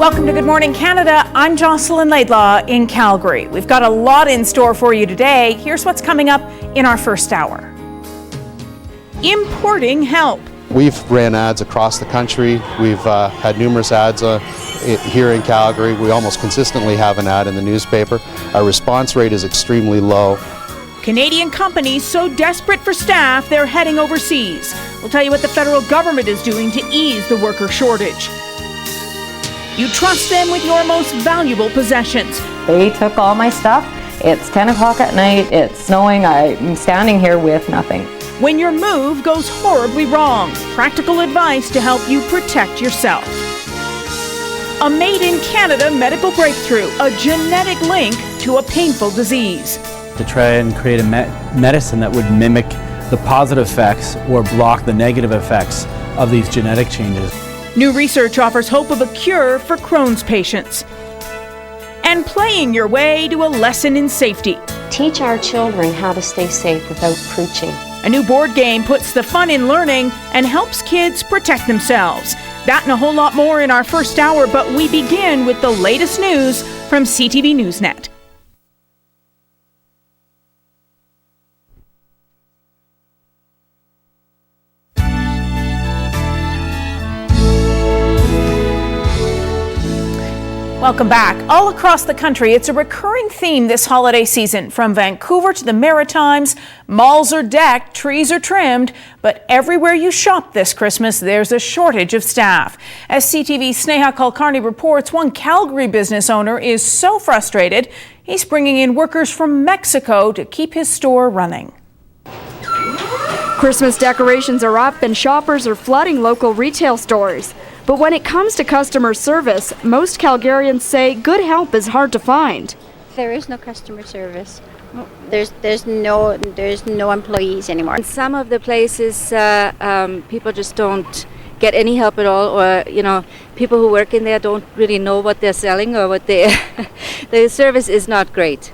Welcome to Good Morning Canada. I'm Jocelyn Laidlaw in Calgary. We've got a lot in store for you today. Here's what's coming up in our first hour. Importing help. We've ran ads across the country. We've had numerous ads here in Calgary. We almost consistently have an ad in the newspaper. Our response rate is extremely low. Canadian companies so desperate for staff, they're heading overseas. We'll tell you what the federal government is doing to ease the worker shortage. You trust them with your most valuable possessions. They took all my stuff. It's 10 o'clock at night, it's snowing, I'm standing here with nothing. When your move goes horribly wrong, practical advice to help you protect yourself. A Made in Canada medical breakthrough, a genetic link to a painful disease. To try and create a medicine that would mimic the positive effects or block the negative effects of these genetic changes. New research offers hope of a cure for Crohn's patients. And playing your way to a lesson in safety. Teach our children how to stay safe without preaching. A new board game puts the fun in learning and helps kids protect themselves. That and a whole lot more in our first hour, but we begin with the latest news from CTV Newsnet. Welcome back. All across the country, it's a recurring theme this holiday season. From Vancouver to the Maritimes, malls are decked, trees are trimmed, but everywhere you shop this Christmas, there's a shortage of staff. As CTV's Sneha Kulkarni reports, one Calgary business owner is so frustrated, he's bringing in workers from Mexico to keep his store running. Christmas decorations are up and shoppers are flooding local retail stores. But when it comes to customer service, most Calgarians say good help is hard to find. There is no customer service. There's no employees anymore. In some of the places, people just don't get any help at all, or people who work in there don't really know what they're selling or what the service is not great.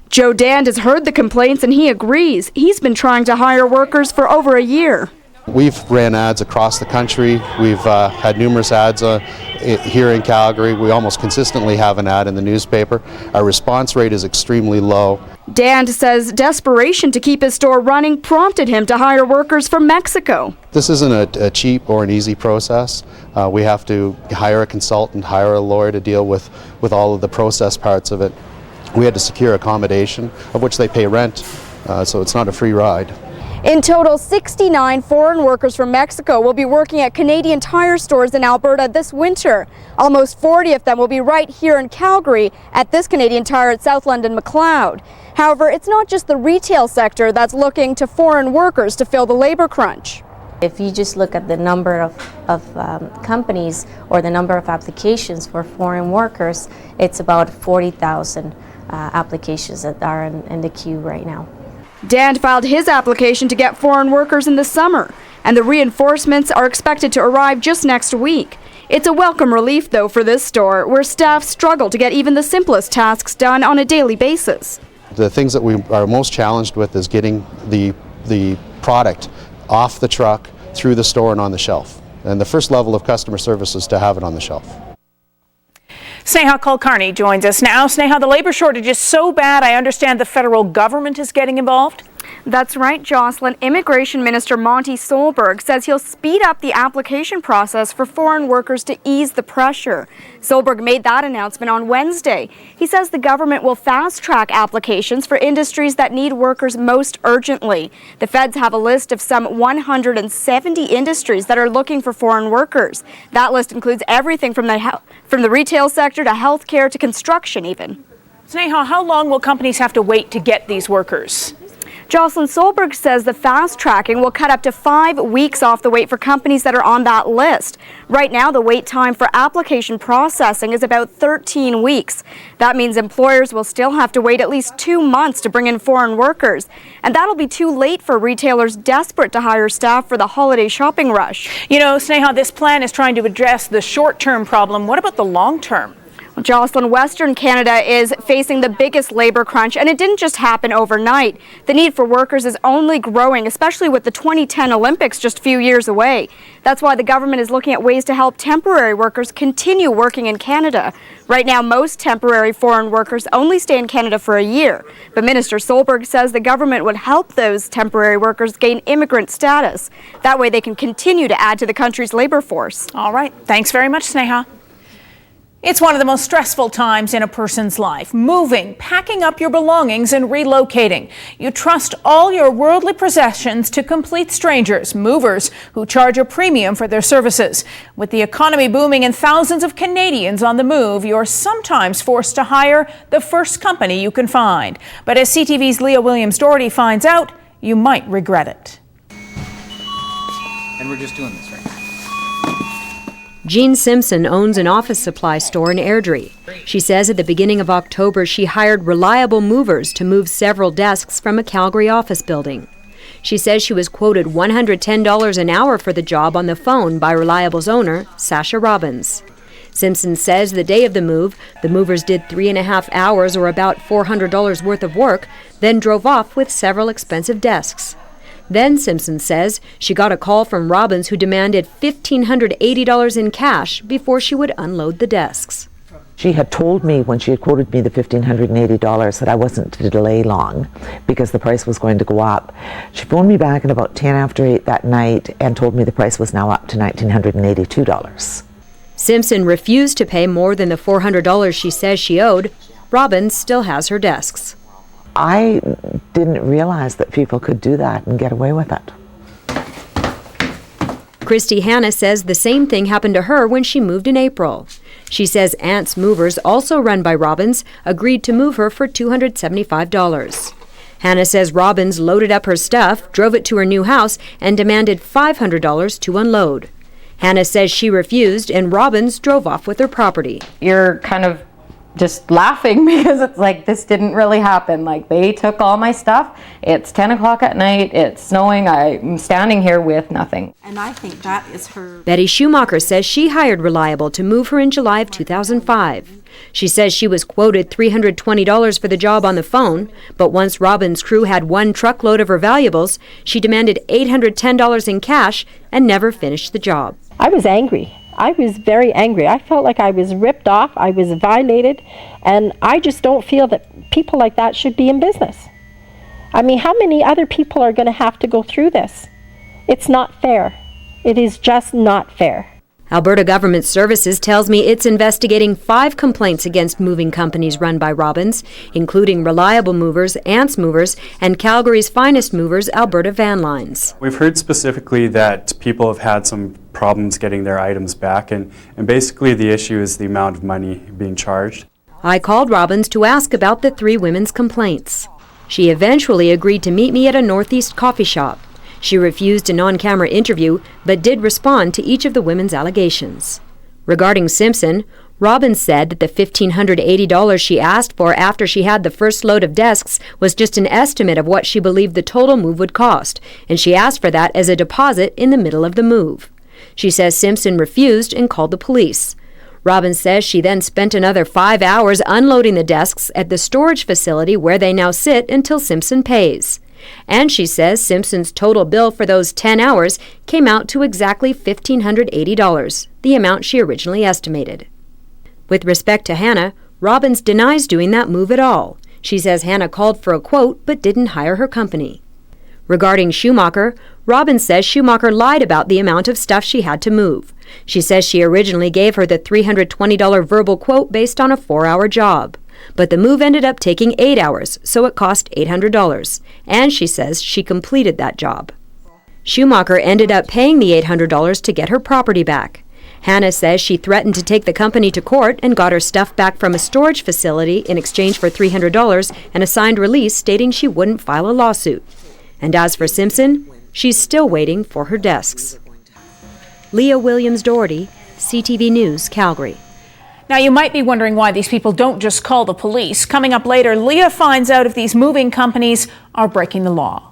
Joe Dand has heard the complaints and he agrees. He's been trying to hire workers for over a year. We've ran ads across the country. We've had numerous ads here in Calgary. We almost consistently have an ad in the newspaper. Our response rate is extremely low. Dand says desperation to keep his store running prompted him to hire workers from Mexico. This isn't a cheap or an easy process. We have to hire a consultant, hire a lawyer to deal with all of the process parts of it. We had to secure accommodation, of which they pay rent, so it's not a free ride. In total, 69 foreign workers from Mexico will be working at Canadian Tire stores in Alberta this winter. Almost 40 of them will be right here in Calgary at this Canadian Tire at South London McLeod. However, it's not just the retail sector that's looking to foreign workers to fill the labor crunch. If you just look at the number of companies or the number of applications for foreign workers, it's about 40,000 applications that are in the queue right now. Dand filed his application to get foreign workers in the summer, and the reinforcements are expected to arrive just next week. It's a welcome relief, though, for this store, where staff struggle to get even the simplest tasks done on a daily basis. The things that we are most challenged with is getting the product off the truck, through the store, and on the shelf. And the first level of customer service is to have it on the shelf. Sneha Kulkarni joins us now. Sneha, the labor shortage is so bad, I understand the federal government is getting involved? That's right, Jocelyn. Immigration Minister Monty Solberg says he'll speed up the application process for foreign workers to ease the pressure. Solberg made that announcement on Wednesday. He says the government will fast-track applications for industries that need workers most urgently. The feds have a list of some 170 industries that are looking for foreign workers. That list includes everything from the retail sector to healthcare to construction even. Sneha, how long will companies have to wait to get these workers? Jocelyn Solberg says the fast tracking will cut up to 5 weeks off the wait for companies that are on that list. Right now, the wait time for application processing is about 13 weeks. That means employers will still have to wait at least 2 months to bring in foreign workers. And that'll be too late for retailers desperate to hire staff for the holiday shopping rush. You know, Sneha, this plan is trying to address the short-term problem. What about the long-term? Jocelyn, Western Canada is facing the biggest labour crunch, and it didn't just happen overnight. The need for workers is only growing, especially with the 2010 Olympics just a few years away. That's why the government is looking at ways to help temporary workers continue working in Canada. Right now, most temporary foreign workers only stay in Canada for a year. But Minister Solberg says the government would help those temporary workers gain immigrant status. That way they can continue to add to the country's labour force. All right. Thanks very much, Sneha. It's one of the most stressful times in a person's life. Moving, packing up your belongings and relocating. You trust all your worldly possessions to complete strangers, movers who charge a premium for their services. With the economy booming and thousands of Canadians on the move, you're sometimes forced to hire the first company you can find. But as CTV's Leah Williams-Doherty finds out, you might regret it. And we're just doing this, right? Jean Simpson owns an office supply store in Airdrie. She says at the beginning of October she hired reliable movers to move several desks from a Calgary office building. She says she was quoted $110 an hour for the job on the phone by Reliable's owner, Sasha Robbins. Simpson says the day of the move, the movers did 3.5 hours or about $400 worth of work, then drove off with several expensive desks. Then, Simpson says, she got a call from Robbins who demanded $1,580 in cash before she would unload the desks. She had told me when she had quoted me the $1,580 that I wasn't to delay long because the price was going to go up. She phoned me back at about 10 after 8 that night and told me the price was now up to $1,982. Simpson refused to pay more than the $400 she says she owed. Robbins still has her desks. I didn't realize that people could do that and get away with it. Christy Hanna says the same thing happened to her when she moved in April. She says Ant's Movers, also run by Robbins, agreed to move her for $275. Hanna says Robbins loaded up her stuff, drove it to her new house, and demanded $500 to unload. Hanna says she refused, and Robbins drove off with her property. You're kind of just laughing because it's like, this didn't really happen. Like, they took all my stuff. It's 10 o'clock at night. It's snowing. I'm standing here with nothing. And I think that is her. Betty Schumacher says she hired Reliable to move her in July of 2005. She says she was quoted $320 for the job on the phone, but once Robbins' crew had one truckload of her valuables, she demanded $810 in cash and never finished the job. I was angry. I was very angry. I felt like I was ripped off, I was violated, and I just don't feel that people like that should be in business. I mean, how many other people are going to have to go through this? It's not fair. It is just not fair. Alberta Government Services tells me it's investigating 5 complaints against moving companies run by Robbins, including Reliable Movers, Ant's Movers, and Calgary's Finest Movers, Alberta Van Lines. We've heard specifically that people have had some problems getting their items back, and basically the issue is the amount of money being charged. I called Robbins to ask about the 3 women's complaints. She eventually agreed to meet me at a Northeast coffee shop. She refused an on-camera interview, but did respond to each of the women's allegations. Regarding Simpson, Robbins said that the $1,580 she asked for after she had the first load of desks was just an estimate of what she believed the total move would cost, and she asked for that as a deposit in the middle of the move. She says Simpson refused and called the police. Robbins says she then spent another 5 hours unloading the desks at the storage facility where they now sit until Simpson pays. And she says Simpson's total bill for those 10 hours came out to exactly $1,580, the amount she originally estimated. With respect to Hannah, Robbins denies doing that move at all. She says Hannah called for a quote but didn't hire her company. Regarding Schumacher, Robbins says Schumacher lied about the amount of stuff she had to move. She says she originally gave her the $320 verbal quote based on a 4-hour job. But the move ended up taking 8 hours, so it cost $800. And she says she completed that job. Schumacher ended up paying the $800 to get her property back. Hannah says she threatened to take the company to court and got her stuff back from a storage facility in exchange for $300 and a signed release stating she wouldn't file a lawsuit. And as for Simpson, she's still waiting for her desks. Leah Williams-Doherty, CTV News, Calgary. Now, you might be wondering why these people don't just call the police. Coming up later, Leah finds out if these moving companies are breaking the law.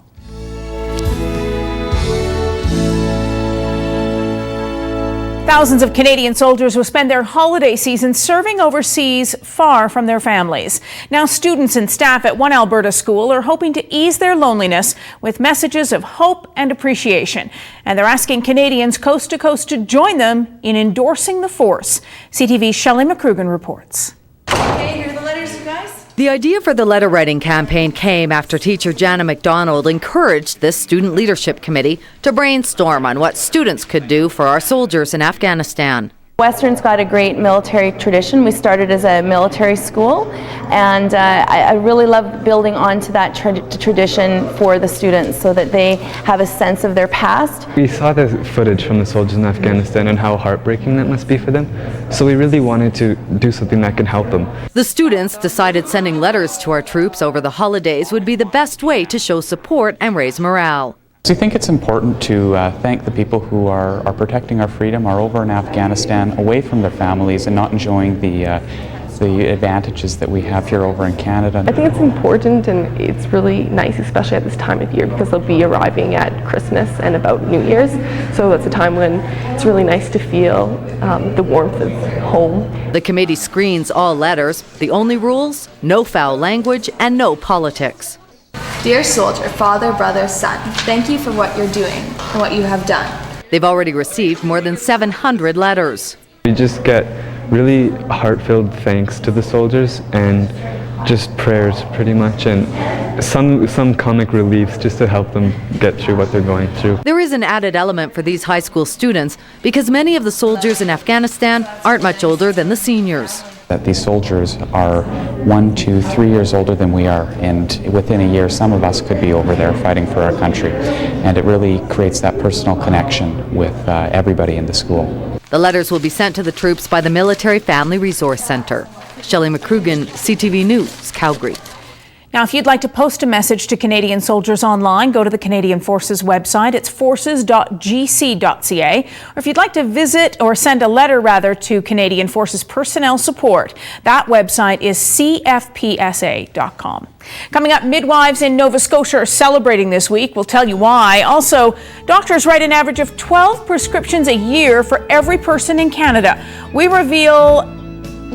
Thousands of Canadian soldiers will spend their holiday season serving overseas far from their families. Now students and staff at one Alberta school are hoping to ease their loneliness with messages of hope and appreciation. And they're asking Canadians coast to coast to join them in endorsing the force. CTV's Shelley McCrugan reports. Okay, here are the letters, you guys. The idea for the letter writing campaign came after teacher Jana McDonald encouraged this student leadership committee to brainstorm on what students could do for our soldiers in Afghanistan. Western's got a great military tradition. We started as a military school, and I really love building onto that tradition for the students so that they have a sense of their past. We saw the footage from the soldiers in Afghanistan and how heartbreaking that must be for them, so we really wanted to do something that can help them. The students decided sending letters to our troops over the holidays would be the best way to show support and raise morale. So I think it's important to thank the people who are protecting our freedom, are over in Afghanistan, away from their families and not enjoying the advantages that we have here over in Canada. I think it's important and it's really nice, especially at this time of year, because they'll be arriving at Christmas and about New Year's. So it's a time when it's really nice to feel the warmth of home. The committee screens all letters. The only rules? No foul language and no politics. Dear soldier, father, brother, son, thank you for what you're doing and what you have done. They've already received more than 700 letters. We just get really heart-filled thanks to the soldiers and just prayers pretty much, and some comic reliefs just to help them get through what they're going through. There is an added element for these high school students because many of the soldiers in Afghanistan aren't much older than the seniors. That these soldiers are 1, 2, 3 years older than we are, and within a year some of us could be over there fighting for our country, and it really creates that personal connection with everybody in the school. The letters will be sent to the troops by the Military Family Resource Centre. Shelley McCrugan, CTV News, Calgary. Now, if you'd like to post a message to Canadian soldiers online, go to the Canadian Forces website. It's forces.gc.ca. Or if you'd like to visit or send a letter, rather, to Canadian Forces Personnel Support, that website is cfpsa.com. Coming up, midwives in Nova Scotia are celebrating this week. We'll tell you why. Also, doctors write an average of 12 prescriptions a year for every person in Canada. We reveal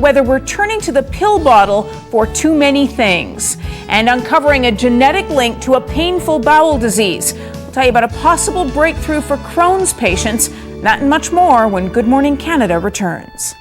whether we're turning to the pill bottle for too many things, and uncovering a genetic link to a painful bowel disease. We'll tell you about a possible breakthrough for Crohn's patients. That and much more when Good Morning Canada returns.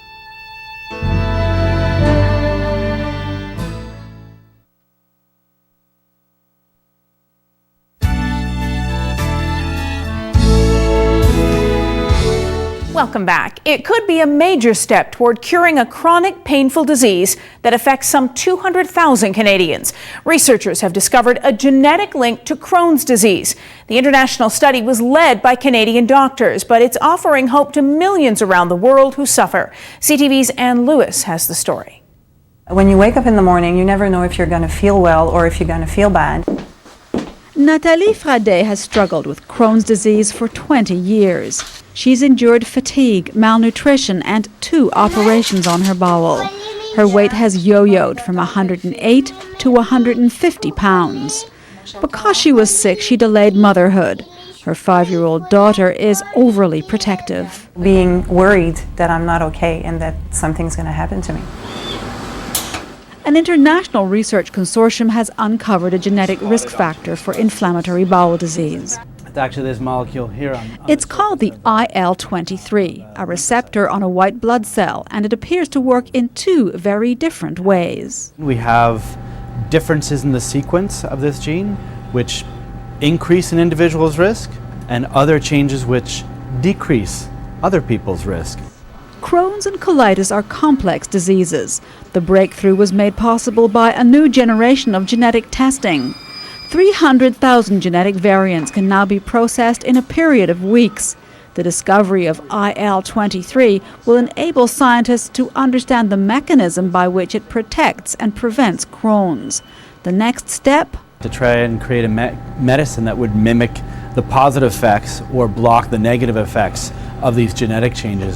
Welcome back. It could be a major step toward curing a chronic, painful disease that affects some 200,000 Canadians. Researchers have discovered a genetic link to Crohn's disease. The international study was led by Canadian doctors, but it's offering hope to millions around the world who suffer. CTV's Anne Lewis has the story. When you wake up in the morning, you never know if you're going to feel well or if you're going to feel bad. Nathalie Fradet has struggled with Crohn's disease for 20 years. She's endured fatigue, malnutrition, and 2 operations on her bowel. Her weight has yo-yoed from 108 to 150 pounds. Because she was sick, she delayed motherhood. Her 5-year-old daughter is overly protective. Being worried that I'm not okay and that something's going to happen to me. An international research consortium has uncovered a genetic risk factor for inflammatory bowel disease. It's actually this molecule here. It's called the IL-23, a receptor on a white blood cell, and it appears to work in 2 very different ways. We have differences in the sequence of this gene, which increase an individual's risk, and other changes which decrease other people's risk. Crohn's and colitis are complex diseases. The breakthrough was made possible by a new generation of genetic testing. 300,000 genetic variants can now be processed in a period of weeks. The discovery of IL-23 will enable scientists to understand the mechanism by which it protects and prevents Crohn's. The next step? To try and create a medicine that would mimic the positive effects or block the negative effects of these genetic changes.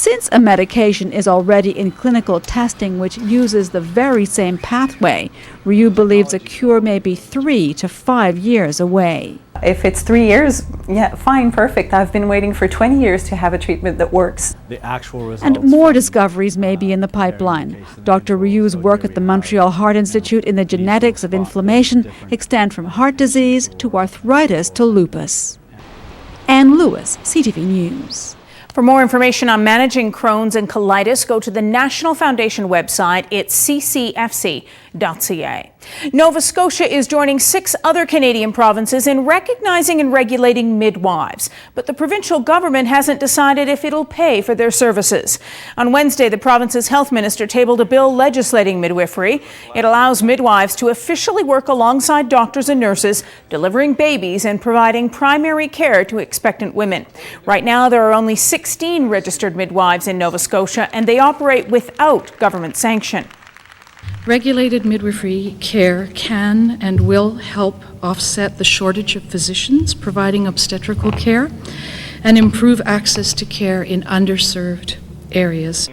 Since a medication is already in clinical testing which uses the very same pathway, Ryu believes a cure may be 3 to 5 years away. If it's 3 years, yeah, fine, perfect. I've been waiting for 20 years to have a treatment that works. The actual results. And more discoveries may be in the pipeline. Dr. Ryu's work at the Montreal Heart Institute in the genetics of inflammation extend from heart disease to arthritis to lupus. Anne Lewis, CTV News. For more information on managing Crohn's and colitis, go to the National Foundation website. It's ccfc.ca. Nova Scotia is joining 6 other Canadian provinces in recognizing and regulating midwives, but the provincial government hasn't decided if it'll pay for their services. On Wednesday, the province's health minister tabled a bill legislating midwifery. It allows midwives to officially work alongside doctors and nurses, delivering babies and providing primary care to expectant women. Right now, there are only 16 registered midwives in Nova Scotia, and they operate without government sanction. Regulated midwifery care can and will help offset the shortage of physicians providing obstetrical care and improve access to care in underserved areas.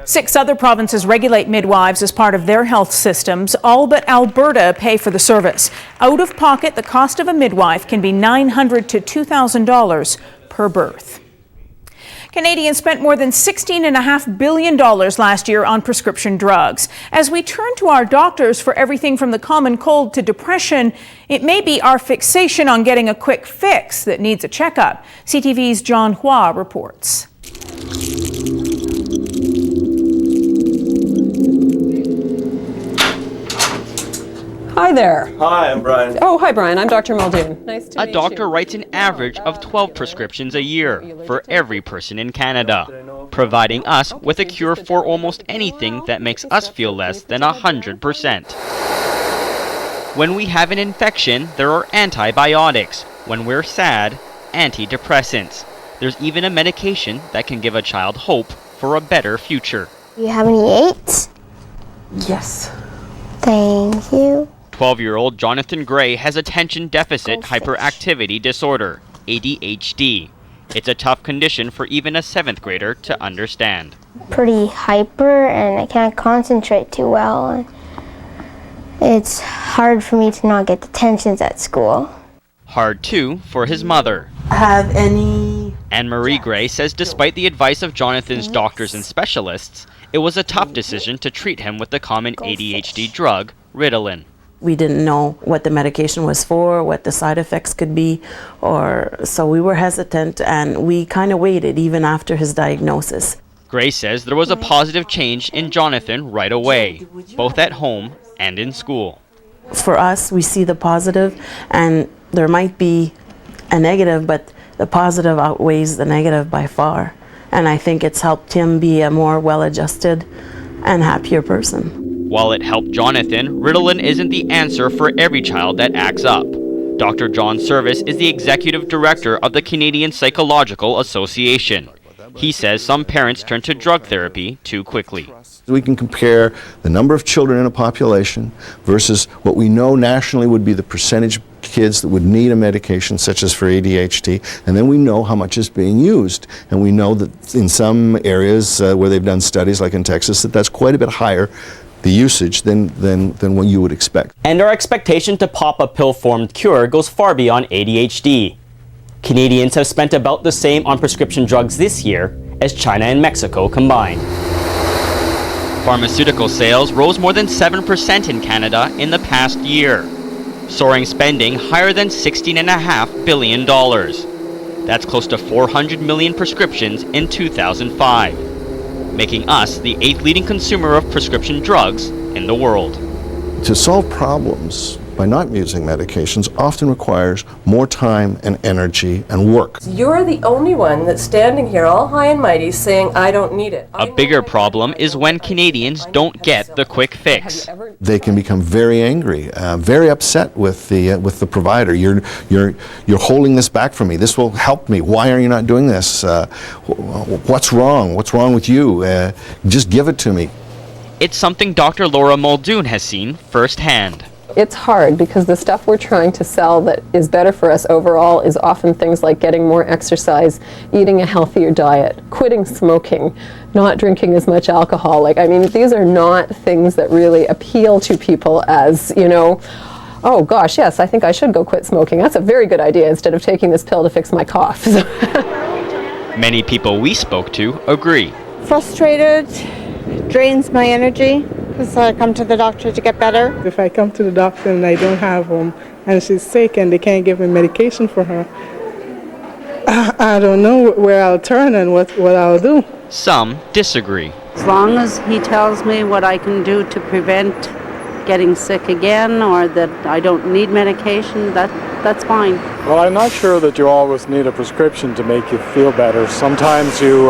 6 other provinces regulate midwives as part of their health systems. All but Alberta pay for the service. Out of pocket, the cost of a midwife can be $900 to $2,000 per birth. Canadians spent more than $16.5 billion last year on prescription drugs. As we turn to our doctors for everything from the common cold to depression, it may be our fixation on getting a quick fix that needs a checkup. CTV's John Hua reports. Hi there. Hi, I'm Brian. Oh, hi, Brian. I'm Dr. Muldoon. Nice to meet you. A doctor writes an average of 12 prescriptions a year for every person in Canada, providing us with a cure for almost anything that makes us feel less than 100%. When we have an infection, there are antibiotics. When we're sad, antidepressants. There's even a medication that can give a child hope for a better future. Do you have any 8? Yes. Thank you. 12-year-old Jonathan Gray has attention deficit hyperactivity disorder, ADHD. It's a tough condition for even a 7th grader to understand. Pretty hyper and I can't concentrate too well. It's hard for me to not get detentions at school. Hard too for his mother. Have any... Anne-Marie Gray says despite the advice of Jonathan's doctors and specialists, it was a tough decision to treat him with the common ADHD drug, Ritalin. We didn't know what the medication was for, what the side effects could be, so we were hesitant and we kind of waited even after his diagnosis. Gray says there was a positive change in Jonathan right away, both at home and in school. For us, we see the positive, and there might be a negative, but the positive outweighs the negative by far. And I think it's helped him be a more well-adjusted and happier person. While it helped Jonathan, Ritalin isn't the answer for every child that acts up. Dr. John Service is the executive director of the Canadian Psychological Association. He says some parents turn to drug therapy too quickly. We can compare the number of children in a population versus what we know nationally would be the percentage of kids that would need a medication such as for ADHD, and then we know how much is being used. And we know that in some areas where they've done studies, like in Texas, that's quite a bit higher, the usage, than what you would expect. And our expectation to pop a pill-formed cure goes far beyond ADHD. Canadians have spent about the same on prescription drugs this year as China and Mexico combined. Pharmaceutical sales rose more than 7% in Canada in the past year, soaring spending higher than $16.5 billion. That's close to 400 million prescriptions in 2005, making us the 8th leading consumer of prescription drugs in the world. To solve problems by not using medications often requires more time and energy and work. You're the only one that's standing here all high and mighty saying, I don't need it. A bigger problem is when Canadians don't get the quick fix. They can become very angry, very upset with the provider. You're holding this back from me. This will help me. Why are you not doing this? What's wrong? What's wrong with you? Just give it to me. It's something Dr. Laura Muldoon has seen firsthand. It's hard because the stuff we're trying to sell that is better for us overall is often things like getting more exercise, eating a healthier diet, quitting smoking, not drinking as much alcohol. Like, I mean, these are not things that really appeal to people as, you know, oh gosh, yes, I think I should go quit smoking. That's a very good idea instead of taking this pill to fix my cough. Many people we spoke to agree. Frustrated, drains my energy because I come to the doctor to get better. If I come to the doctor and I don't have and she's sick and they can't give me medication for her, I don't know where I'll turn and what I'll do. Some disagree. As long as he tells me what I can do to prevent getting sick again or that I don't need medication, that's fine. Well, I'm not sure that you always need a prescription to make you feel better. Sometimes you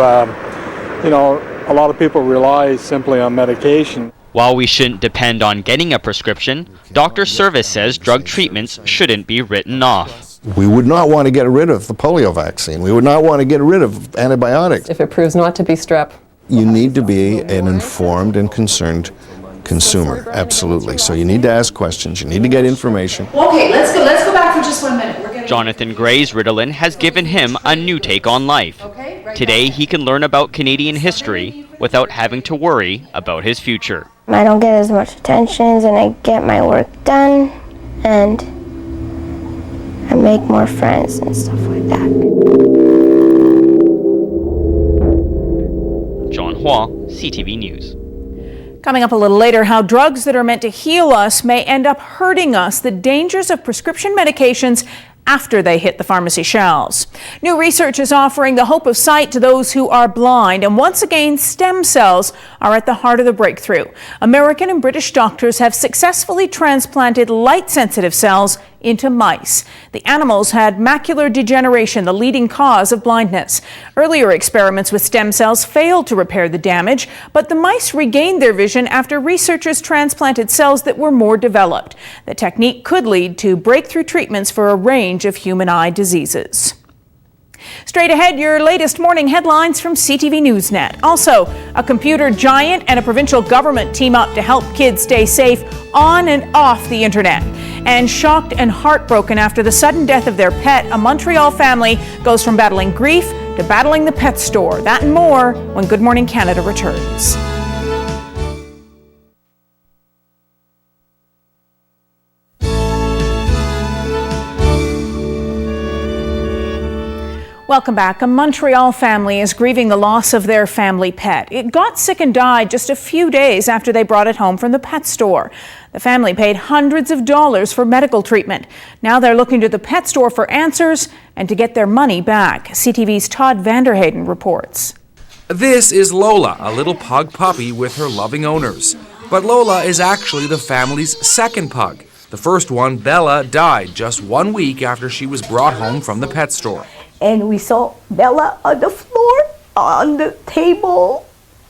know, a lot of people rely simply on medication. While we shouldn't depend on getting a prescription, Dr. Service says drug treatments shouldn't be written off. We would not want to get rid of the polio vaccine. We would not want to get rid of antibiotics. If it proves not to be strep. You need to be an informed and concerned consumer, absolutely. So you need to ask questions, you need to get information. Okay, let's go back for just 1 minute. Jonathan Gray's Ritalin has given him a new take on life. Today he can learn about Canadian history without having to worry about his future. I don't get as much attention and I get my work done and I make more friends and stuff like that. John Hua, CTV News. Coming up a little later, how drugs that are meant to heal us may end up hurting us, the dangers of prescription medications after they hit the pharmacy shelves. New research is offering the hope of sight to those who are blind, and once again, stem cells are at the heart of the breakthrough. American and British doctors have successfully transplanted light-sensitive cells into mice. The animals had macular degeneration, the leading cause of blindness. Earlier experiments with stem cells failed to repair the damage, but the mice regained their vision after researchers transplanted cells that were more developed. The technique could lead to breakthrough treatments for a range of human eye diseases. Straight ahead, your latest morning headlines from CTV Newsnet. Also, a computer giant and a provincial government team up to help kids stay safe on and off the internet. And shocked and heartbroken after the sudden death of their pet, a Montreal family goes from battling grief to battling the pet store. That and more when Good Morning Canada returns. Welcome back. A Montreal family is grieving the loss of their family pet. It got sick and died just a few days after they brought it home from the pet store. The family paid hundreds of dollars for medical treatment. Now they're looking to the pet store for answers and to get their money back. CTV's Todd Vanderhayden reports. This is Lola, a little pug puppy with her loving owners. But Lola is actually the family's second pug. The first one, Bella, died just 1 week after she was brought home from the pet store. And we saw Bella on the floor, on the table,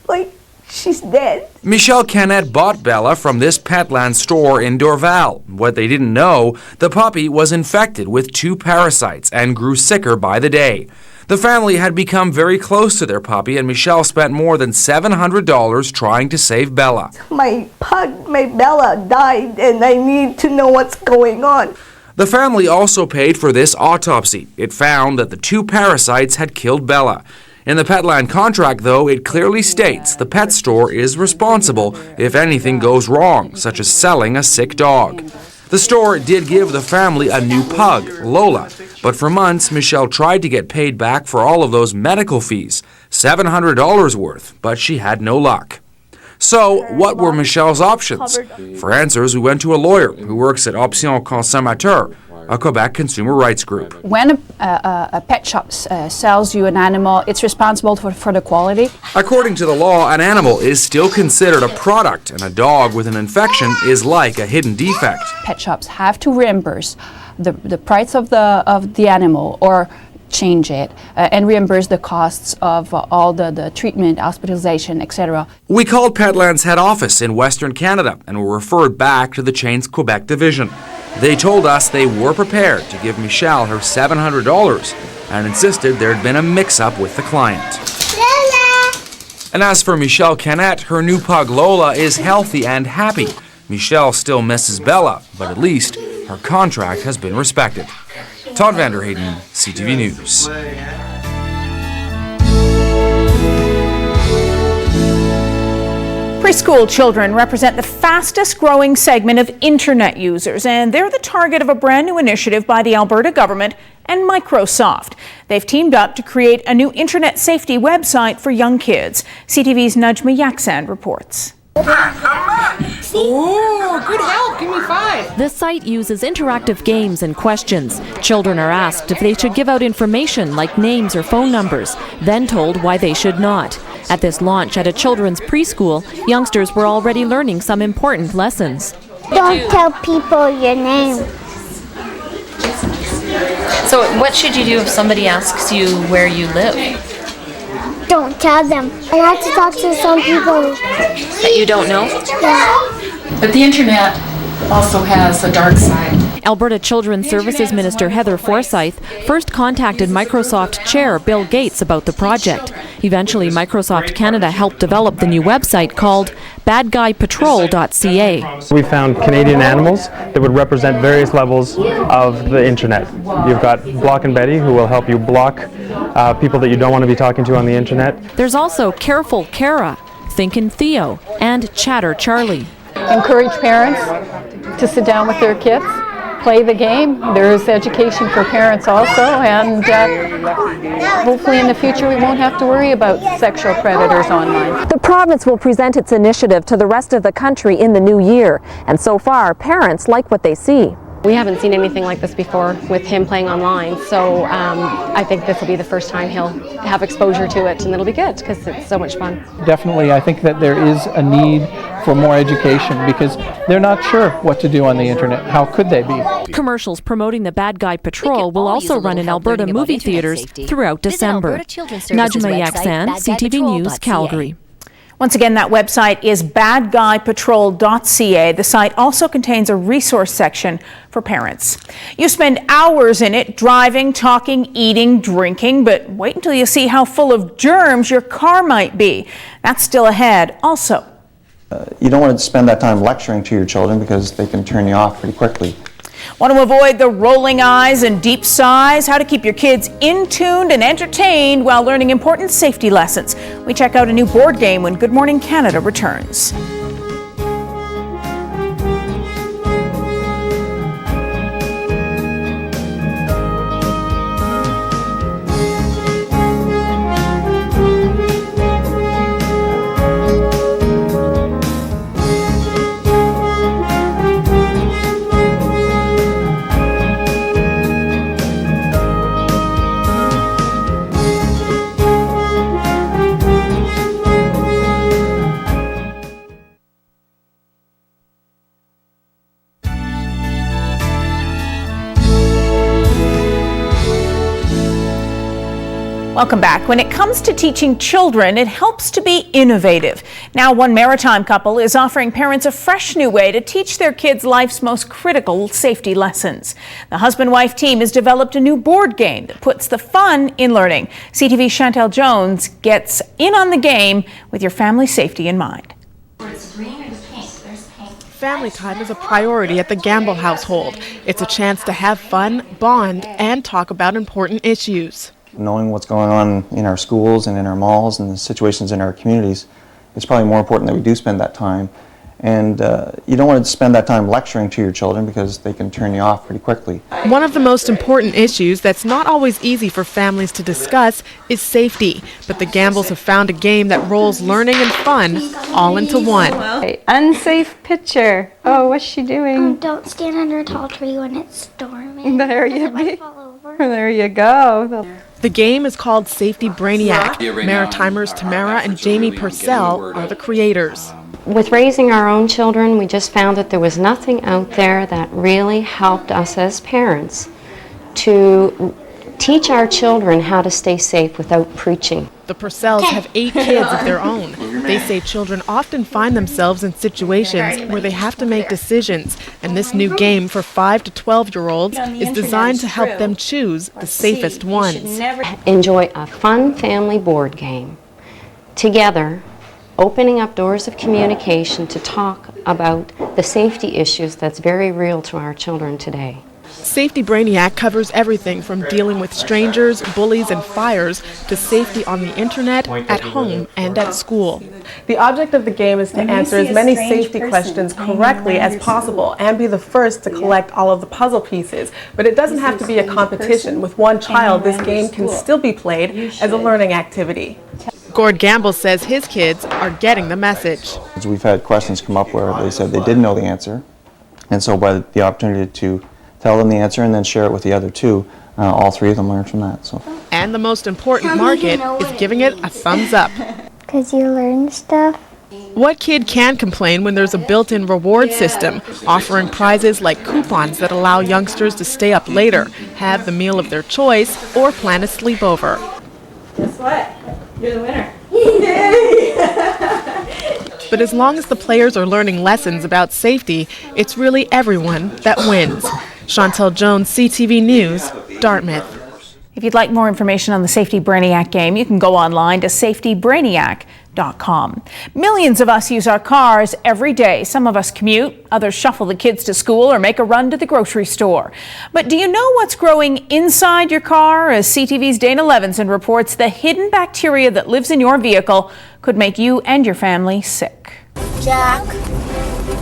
like she's dead. Michelle Canet bought Bella from this Petland store in Dorval. What they didn't know, the puppy was infected with 2 parasites and grew sicker by the day. The family had become very close to their puppy, and Michelle spent more than $700 trying to save Bella. My pug, my Bella died, and I need to know what's going on. The family also paid for this autopsy. It found that the 2 parasites had killed Bella. In the Petland contract, though, it clearly states the pet store is responsible if anything goes wrong, such as selling a sick dog. The store did give the family a new pug, Lola, but for months, Michelle tried to get paid back for all of those medical fees, $700 worth, but she had no luck. So, what were Michelle's options? For answers, we went to a lawyer who works at Option Consommateur, a Quebec consumer rights group. When a pet shop sells you an animal, it's responsible for the quality. According to the law, an animal is still considered a product, and a dog with an infection is like a hidden defect. Pet shops have to reimburse the price of the animal or change it and reimburse the costs of all the treatment, hospitalization, etc. We called Petland's head office in Western Canada and were referred back to the chain's Quebec division. They told us they were prepared to give Michelle her $700 and insisted there had been a mix-up with the client. Lola! And as for Michelle Canet, her new pug Lola is healthy and happy. Michelle still misses Bella, but at least her contract has been respected. Todd Vanderheyden, CTV News. Preschool children represent the fastest growing segment of internet users, and they're the target of a brand new initiative by the Alberta government and Microsoft. They've teamed up to create a new internet safety website for young kids. CTV's Najma Yaksand reports. Oh, good help. Give me 5. The site uses interactive games and questions. Children are asked if they should give out information like names or phone numbers, then told why they should not. At this launch at a children's preschool, youngsters were already learning some important lessons. Don't tell people your name. So what should you do if somebody asks you where you live? Don't tell them. I have to talk to some people That you don't know? Yeah. But the internet also has a dark side. Alberta Children's Services Minister Heather Forsyth first contacted Microsoft Chair Bill Gates about the project. Eventually, Microsoft Canada helped develop the new website called badguypatrol.ca. We found Canadian animals that would represent various levels of the internet. You've got Block and Betty, who will help you block people that you don't want to be talking to on the internet. There's also Careful Kara, Thinkin' Theo, and Chatter Charlie. Encourage parents to sit down with their kids, play the game. There's education for parents also, and hopefully in the future we won't have to worry about sexual predators online. The province will present its initiative to the rest of the country in the new year, and so far parents like what they see. We haven't seen anything like this before with him playing online, so I think this will be the first time he'll have exposure to it, and it'll be good because it's so much fun. Definitely, I think that there is a need for more education because they're not sure what to do on the internet. How could they be? Commercials promoting the Bad Guy Patrol will also run in Alberta movie theaters throughout December. Najma Yaksand, CTV News, Calgary. Once again, that website is badguypatrol.ca. The site also contains a resource section for parents. You spend hours in it driving, talking, eating, drinking, but wait until you see how full of germs your car might be. That's still ahead. Also, you don't want to spend that time lecturing to your children because they can turn you off pretty quickly. want to avoid the rolling eyes and deep sighs, how to keep your kids in tuned and entertained while learning important safety lessons. We check out a new board game when Good Morning Canada returns. Welcome back. When it comes to teaching children, it helps to be innovative. Now, one maritime couple is offering parents a fresh new way to teach their kids life's most critical safety lessons. The husband-wife team has developed a new board game that puts the fun in learning. CTV's Chantel Jones gets in on the game with your family safety in mind. Family time is a priority at the Gamble household. It's a chance to have fun, bond, and talk about important issues. Knowing what's going on in our schools and in our malls and the situations in our communities, it's probably more important that we do spend that time. And you don't want to spend that time lecturing to your children because they can turn you off pretty quickly. One of the most important issues that's not always easy for families to discuss is safety. But the Gambles have found a game that rolls learning and fun all into one. Unsafe picture. Oh, what's she doing? Don't stand under a tall tree when it's storming. There you go. The game is called Safety Brainiac. Maritimers Tamara and Jamie Purcell are the creators. With raising our own children, we just found that there was nothing out there that really helped us as parents to teach our children how to stay safe without preaching. The Purcells have 8 kids of their own. They say children often find themselves in situations where they have to make decisions, and this new game for 5 to 12-year-olds is designed to help them choose the safest ones. Enjoy a fun family board game together opening up doors of communication to talk about the safety issues that's very real to our children today. Safety Brainiac covers everything from dealing with strangers, bullies, and fires to safety on the internet, at home, and at school. The object of the game is to answer as many safety questions correctly as possible and be the first to collect all of the puzzle pieces. But it doesn't have to be a competition. With one child, this game can still be played as a learning activity. Gord Gamble says his kids are getting the message. We've had questions come up where they said they didn't know the answer, and so by the opportunity to tell them the answer and then share it with the other two, all three of them learned from that. So. And the most important market is giving it a thumbs up. Because you learn stuff. What kid can complain when there's a built-in reward system offering prizes like coupons that allow youngsters to stay up later, have the meal of their choice, or plan a sleepover? Guess what? You're the winner. But as long as the players are learning lessons about safety, it's really everyone that wins. Chantel Jones, CTV News, Dartmouth. If you'd like more information on the Safety Brainiac game, you can go online to safetybrainiac.com. Millions of us use our cars every day. Some of us commute, others shuffle the kids to school or make a run to the grocery store. But do you know what's growing inside your car? As CTV's Dana Levinson reports, the hidden bacteria that lives in your vehicle could make you and your family sick. Jack,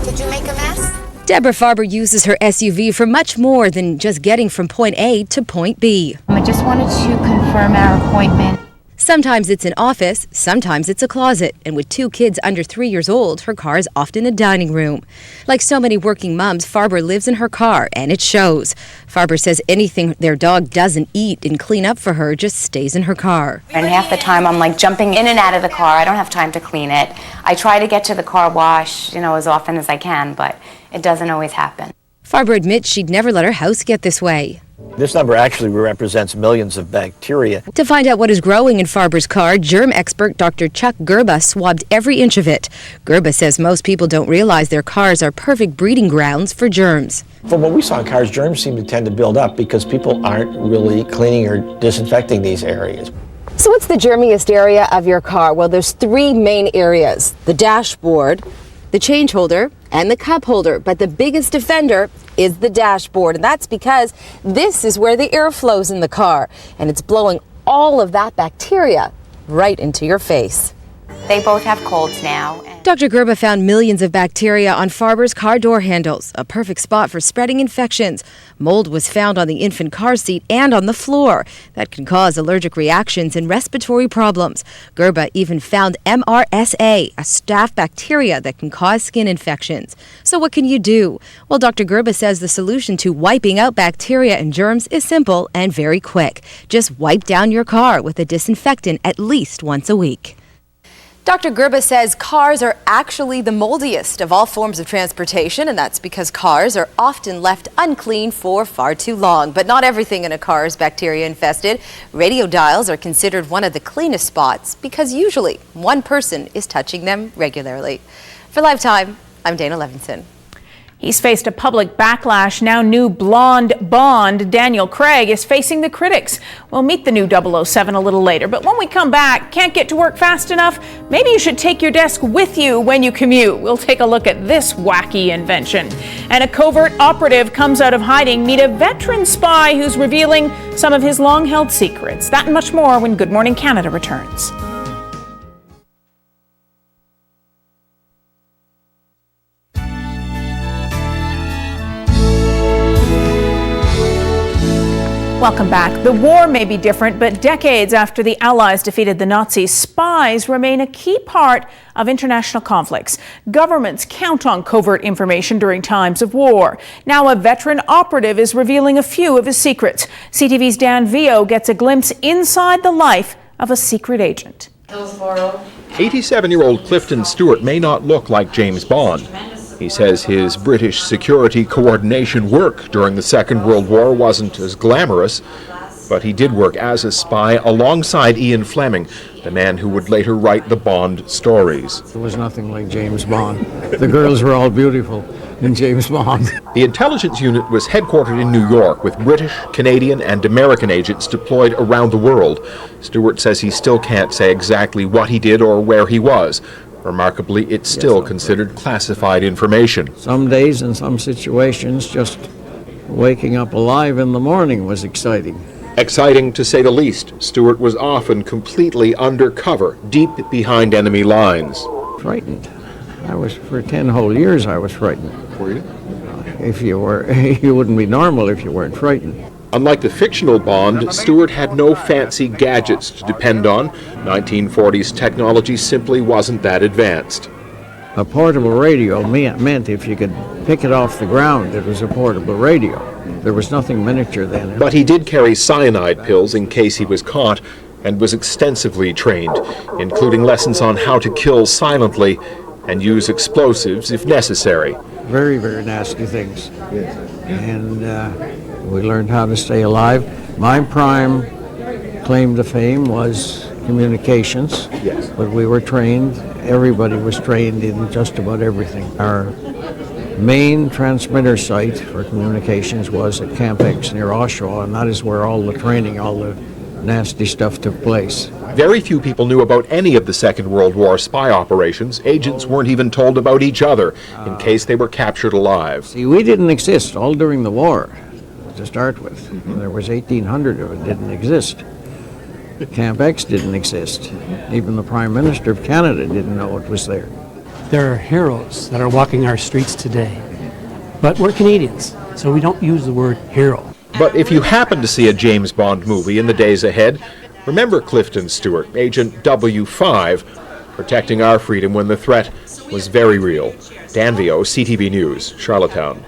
did you make a mess? Deborah Farber uses her SUV for much more than just getting from point A to point B. I just wanted to confirm our appointment. Sometimes it's an office, sometimes it's a closet, and with 2 kids under 3 years old, her car is often a dining room. Like so many working moms, Farber lives in her car, and it shows. Farber says anything their dog doesn't eat and clean up for her just stays in her car. And half the time I'm like jumping in and out of the car. I don't have time to clean it. I try to get to the car wash, as often as I can, but it doesn't always happen. Farber admits she'd never let her house get this way. This number actually represents millions of bacteria. To find out what is growing in Farber's car, germ expert Dr. Chuck Gerba swabbed every inch of it. Gerba says most people don't realize their cars are perfect breeding grounds for germs. From what we saw in cars, germs seem to tend to build up because people aren't really cleaning or disinfecting these areas. So what's the germiest area of your car? Well, there's 3 main areas: the dashboard, the change holder, and the cup holder. But the biggest offender is the dashboard, and that's because this is where the air flows in the car, and it's blowing all of that bacteria right into your face. They both have colds now. Dr. Gerba found millions of bacteria on Farber's car door handles, a perfect spot for spreading infections. Mold was found on the infant car seat and on the floor. That can cause allergic reactions and respiratory problems. Gerba even found MRSA, a staph bacteria that can cause skin infections. So what can you do? Well, Dr. Gerba says the solution to wiping out bacteria and germs is simple and very quick. Just wipe down your car with a disinfectant at least once a week. Dr. Gerba says cars are actually the moldiest of all forms of transportation, and that's because cars are often left unclean for far too long. But not everything in a car is bacteria infested. Radio dials are considered one of the cleanest spots because usually one person is touching them regularly. For Lifetime, I'm Dana Levinson. He's faced a public backlash. Now new blonde Bond, Daniel Craig, is facing the critics. We'll meet the new 007 a little later. But when we come back, can't get to work fast enough? Maybe you should take your desk with you when you commute. We'll take a look at this wacky invention. And a covert operative comes out of hiding. Meet a veteran spy who's revealing some of his long-held secrets. That and much more when Good Morning Canada returns. Welcome back. The war may be different, but decades after the Allies defeated the Nazis, spies remain a key part of international conflicts. Governments count on covert information during times of war. Now a veteran operative is revealing a few of his secrets. CTV's Dan Vio gets a glimpse inside the life of a secret agent. 87-year-old Clifton Stewart may not look like James Bond. He says his British security coordination work during the Second World War wasn't as glamorous, but he did work as a spy alongside Ian Fleming, the man who would later write the Bond stories. There was nothing like James Bond. The girls were all beautiful in James Bond. The intelligence unit was headquartered in New York with British, Canadian, and American agents deployed around the world. Stewart says he still can't say exactly what he did or where he was. Remarkably, it's still considered classified information. Some days and some situations, just waking up alive in the morning was exciting. Exciting to say the least. Stewart was often completely undercover, deep behind enemy lines. Frightened. For 10 whole years I was frightened. Were you? If you were, you wouldn't be normal if you weren't frightened. Unlike the fictional Bond, Stewart had no fancy gadgets to depend on. 1940s technology simply wasn't that advanced. A portable radio meant if you could pick it off the ground, it was a portable radio. There was nothing miniature then. But he did carry cyanide pills in case he was caught, and was extensively trained, including lessons on how to kill silently and use explosives if necessary. Very, very nasty things. Yes. And we learned how to stay alive. My prime claim to fame was communications. Yes. But we were trained, everybody was trained in just about everything. Our main transmitter site for communications was at Camp X near Oshawa, and that is where all the training, all the nasty stuff took place. Very few people knew about any of the Second World War spy operations. Agents weren't even told about each other in case they were captured alive. See, we didn't exist all during the war to start with. There was 1,800 of it didn't exist. Camp X didn't exist. Even the Prime Minister of Canada didn't know it was there. There are heroes that are walking our streets today, but we're Canadians, so we don't use the word hero. But if you happen to see a James Bond movie in the days ahead, remember Clifton Stewart, Agent W5, protecting our freedom when the threat was very real. Dan Vio, CTV News, Charlottetown.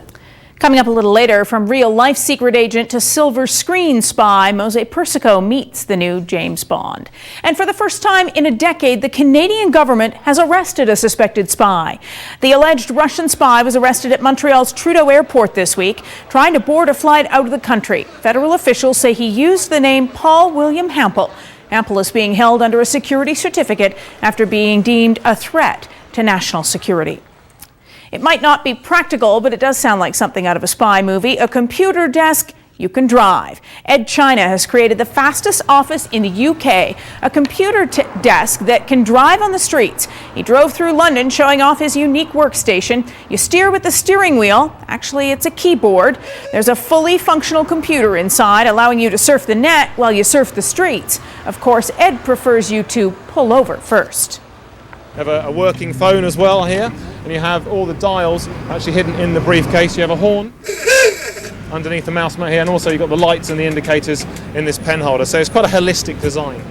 Coming up a little later, from real-life secret agent to silver screen spy, Mose Persico meets the new James Bond. And for the first time in a decade, the Canadian government has arrested a suspected spy. The alleged Russian spy was arrested at Montreal's Trudeau Airport this week, trying to board a flight out of the country. Federal officials say he used the name Paul William Hampel. Hampel is being held under a security certificate after being deemed a threat to national security. It might not be practical, but it does sound like something out of a spy movie. A computer desk you can drive. Ed China has created the fastest office in the UK, a computer desk that can drive on the streets. He drove through London showing off his unique workstation. You steer with the steering wheel. Actually, it's a keyboard. There's a fully functional computer inside, allowing you to surf the net while you surf the streets. Of course, Ed prefers you to pull over first. You have a working phone as well here, and you have all the dials actually hidden in the briefcase. You have a horn underneath the mouse mat here, and also you've got the lights and the indicators in this pen holder, so it's quite a holistic design.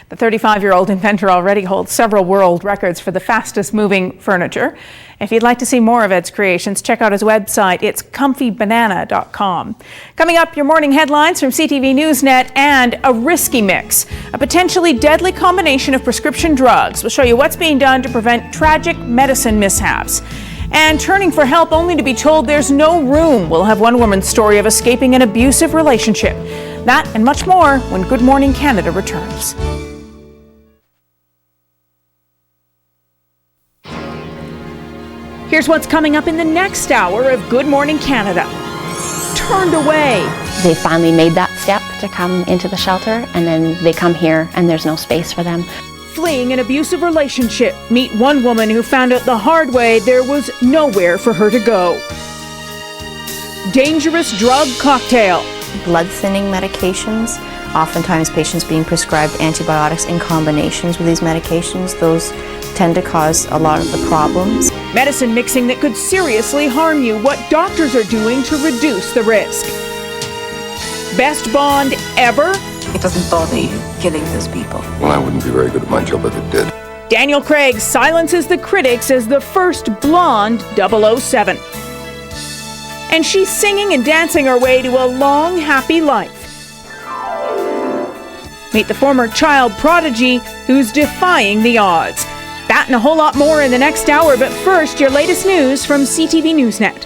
The 35-year-old inventor already holds several world records for the fastest moving furniture. If you'd like to see more of Ed's creations, check out his website. It's comfybanana.com. Coming up, your morning headlines from CTV Newsnet and a risky mix, a potentially deadly combination of prescription drugs. We'll show you what's being done to prevent tragic medicine mishaps. And turning for help only to be told there's no room. We'll have one woman's story of escaping an abusive relationship. That and much more when Good Morning Canada returns. Here's what's coming up in the next hour of Good Morning Canada. Turned away. They finally made that step to come into the shelter, and then they come here and there's no space for them. Fleeing an abusive relationship. Meet one woman who found out the hard way there was nowhere for her to go. Dangerous drug cocktail. Blood thinning medications. Oftentimes patients being prescribed antibiotics in combinations with these medications. Those tend to cause a lot of the problems. Medicine mixing that could seriously harm you. What doctors are doing to reduce the risk. Best Bond ever? It doesn't bother you killing those people. Well, I wouldn't be very good at my job if it did. Daniel Craig silences the critics as the first blonde 007. And she's singing and dancing her way to a long, happy life. Meet the former child prodigy who's defying the odds. That and a whole lot more in the next hour, but first, your latest news from CTV Newsnet.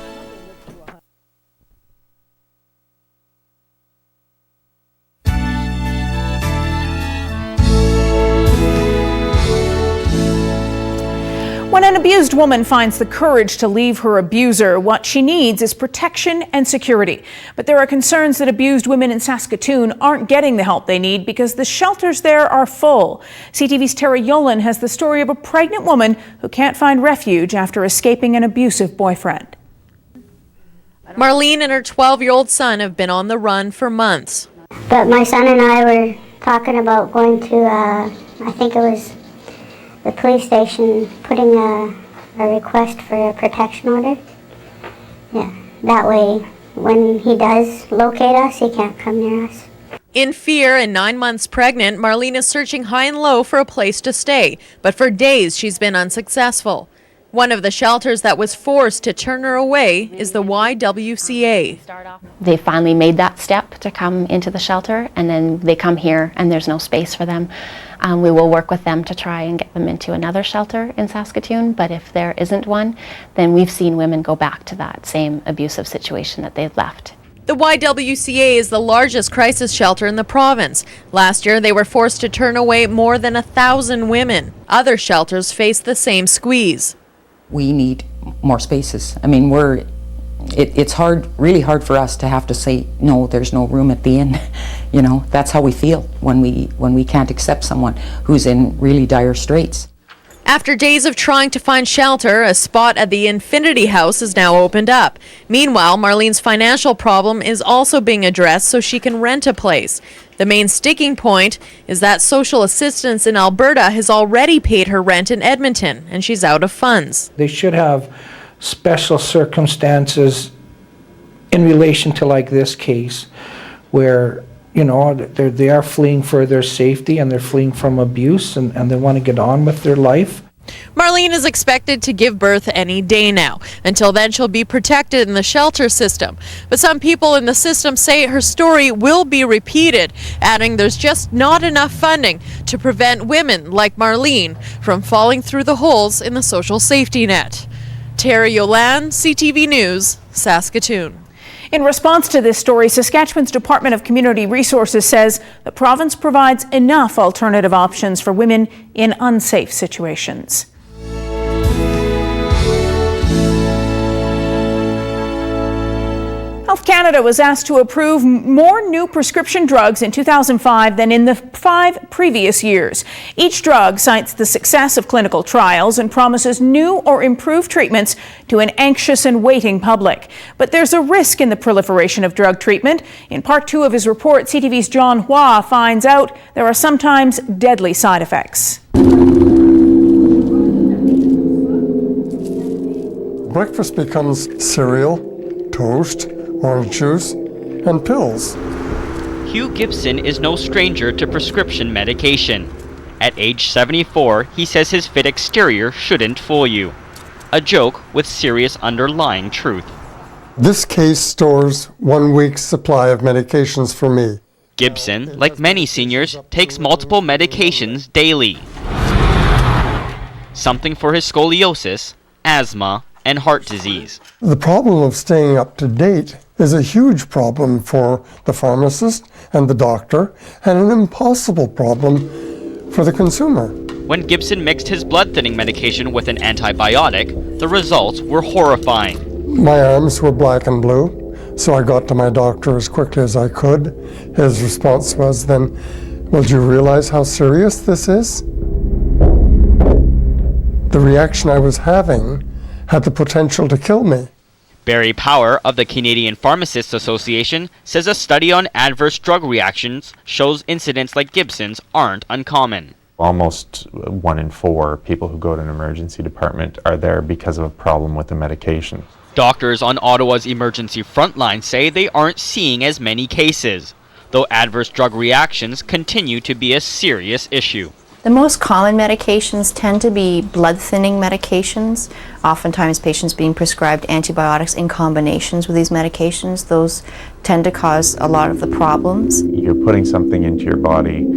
When an abused woman finds the courage to leave her abuser, what she needs is protection and security. But there are concerns that abused women in Saskatoon aren't getting the help they need because the shelters there are full. CTV's Tara Yolen has the story of a pregnant woman who can't find refuge after escaping an abusive boyfriend. Marlene and her 12-year-old son have been on the run for months. But my son and I were talking about going to, I think it was the police station, putting a request for a protection order. Yeah, that way when he does locate us, he can't come near us. In fear and 9 months pregnant, Marlene is searching high and low for a place to stay, but for days she's been unsuccessful. One of the shelters that was forced to turn her away is the YWCA. They finally made that step to come into the shelter, and then they come here and there's no space for them. We will work with them to try and get them into another shelter in Saskatoon, but if there isn't one, then we've seen women go back to that same abusive situation that they've left. The YWCA is the largest crisis shelter in the province. Last year, they were forced to turn away more than 1,000 women. Other shelters face the same squeeze. We need more spaces. I mean, it's hard, really hard for us to have to say, no, there's no room at the inn. You know, that's how we feel when we can't accept someone who's in really dire straits. After days of trying to find shelter, a spot at the Infinity House is now opened up. Meanwhile, Marlene's financial problem is also being addressed so she can rent a place. The main sticking point is that social assistance in Alberta has already paid her rent in Edmonton, and she's out of funds. They should have special circumstances in relation to like this case where, you know, they are fleeing for their safety and they're fleeing from abuse and they want to get on with their life. Marlene is expected to give birth any day now. Until then, she'll be protected in the shelter system. But some people in the system say her story will be repeated, adding there's just not enough funding to prevent women like Marlene from falling through the holes in the social safety net. Tara Yolen, CTV News, Saskatoon. In response to this story, Saskatchewan's Department of Community Resources says the province provides enough alternative options for women in unsafe situations. Health Canada was asked to approve more new prescription drugs in 2005 than in the 5 previous years. Each drug cites the success of clinical trials and promises new or improved treatments to an anxious and waiting public. But there's a risk in the proliferation of drug treatment. In part 2 of his report, CTV's John Hua finds out there are sometimes deadly side effects. Breakfast becomes cereal, toast, orange juice, and pills. Hugh Gibson is no stranger to prescription medication. At age 74, he says his fit exterior shouldn't fool you. A joke with serious underlying truth. This case stores 1 week's supply of medications for me. Gibson, like many seniors, takes multiple medications daily. Something for his scoliosis, asthma, and heart disease. The problem of staying up to date is a huge problem for the pharmacist and the doctor, and an impossible problem for the consumer. When Gibson mixed his blood-thinning medication with an antibiotic, the results were horrifying. My arms were black and blue, so I got to my doctor as quickly as I could. His response was then, "Well, do you realize how serious this is?" The reaction I was having had the potential to kill me. Barry Power of the Canadian Pharmacists Association says a study on adverse drug reactions shows incidents like Gibson's aren't uncommon. Almost 1 in 4 people who go to an emergency department are there because of a problem with the medication. Doctors on Ottawa's emergency frontline say they aren't seeing as many cases, though adverse drug reactions continue to be a serious issue. The most common medications tend to be blood-thinning medications. Oftentimes patients being prescribed antibiotics in combinations with these medications. Those tend to cause a lot of the problems. You're putting something into your body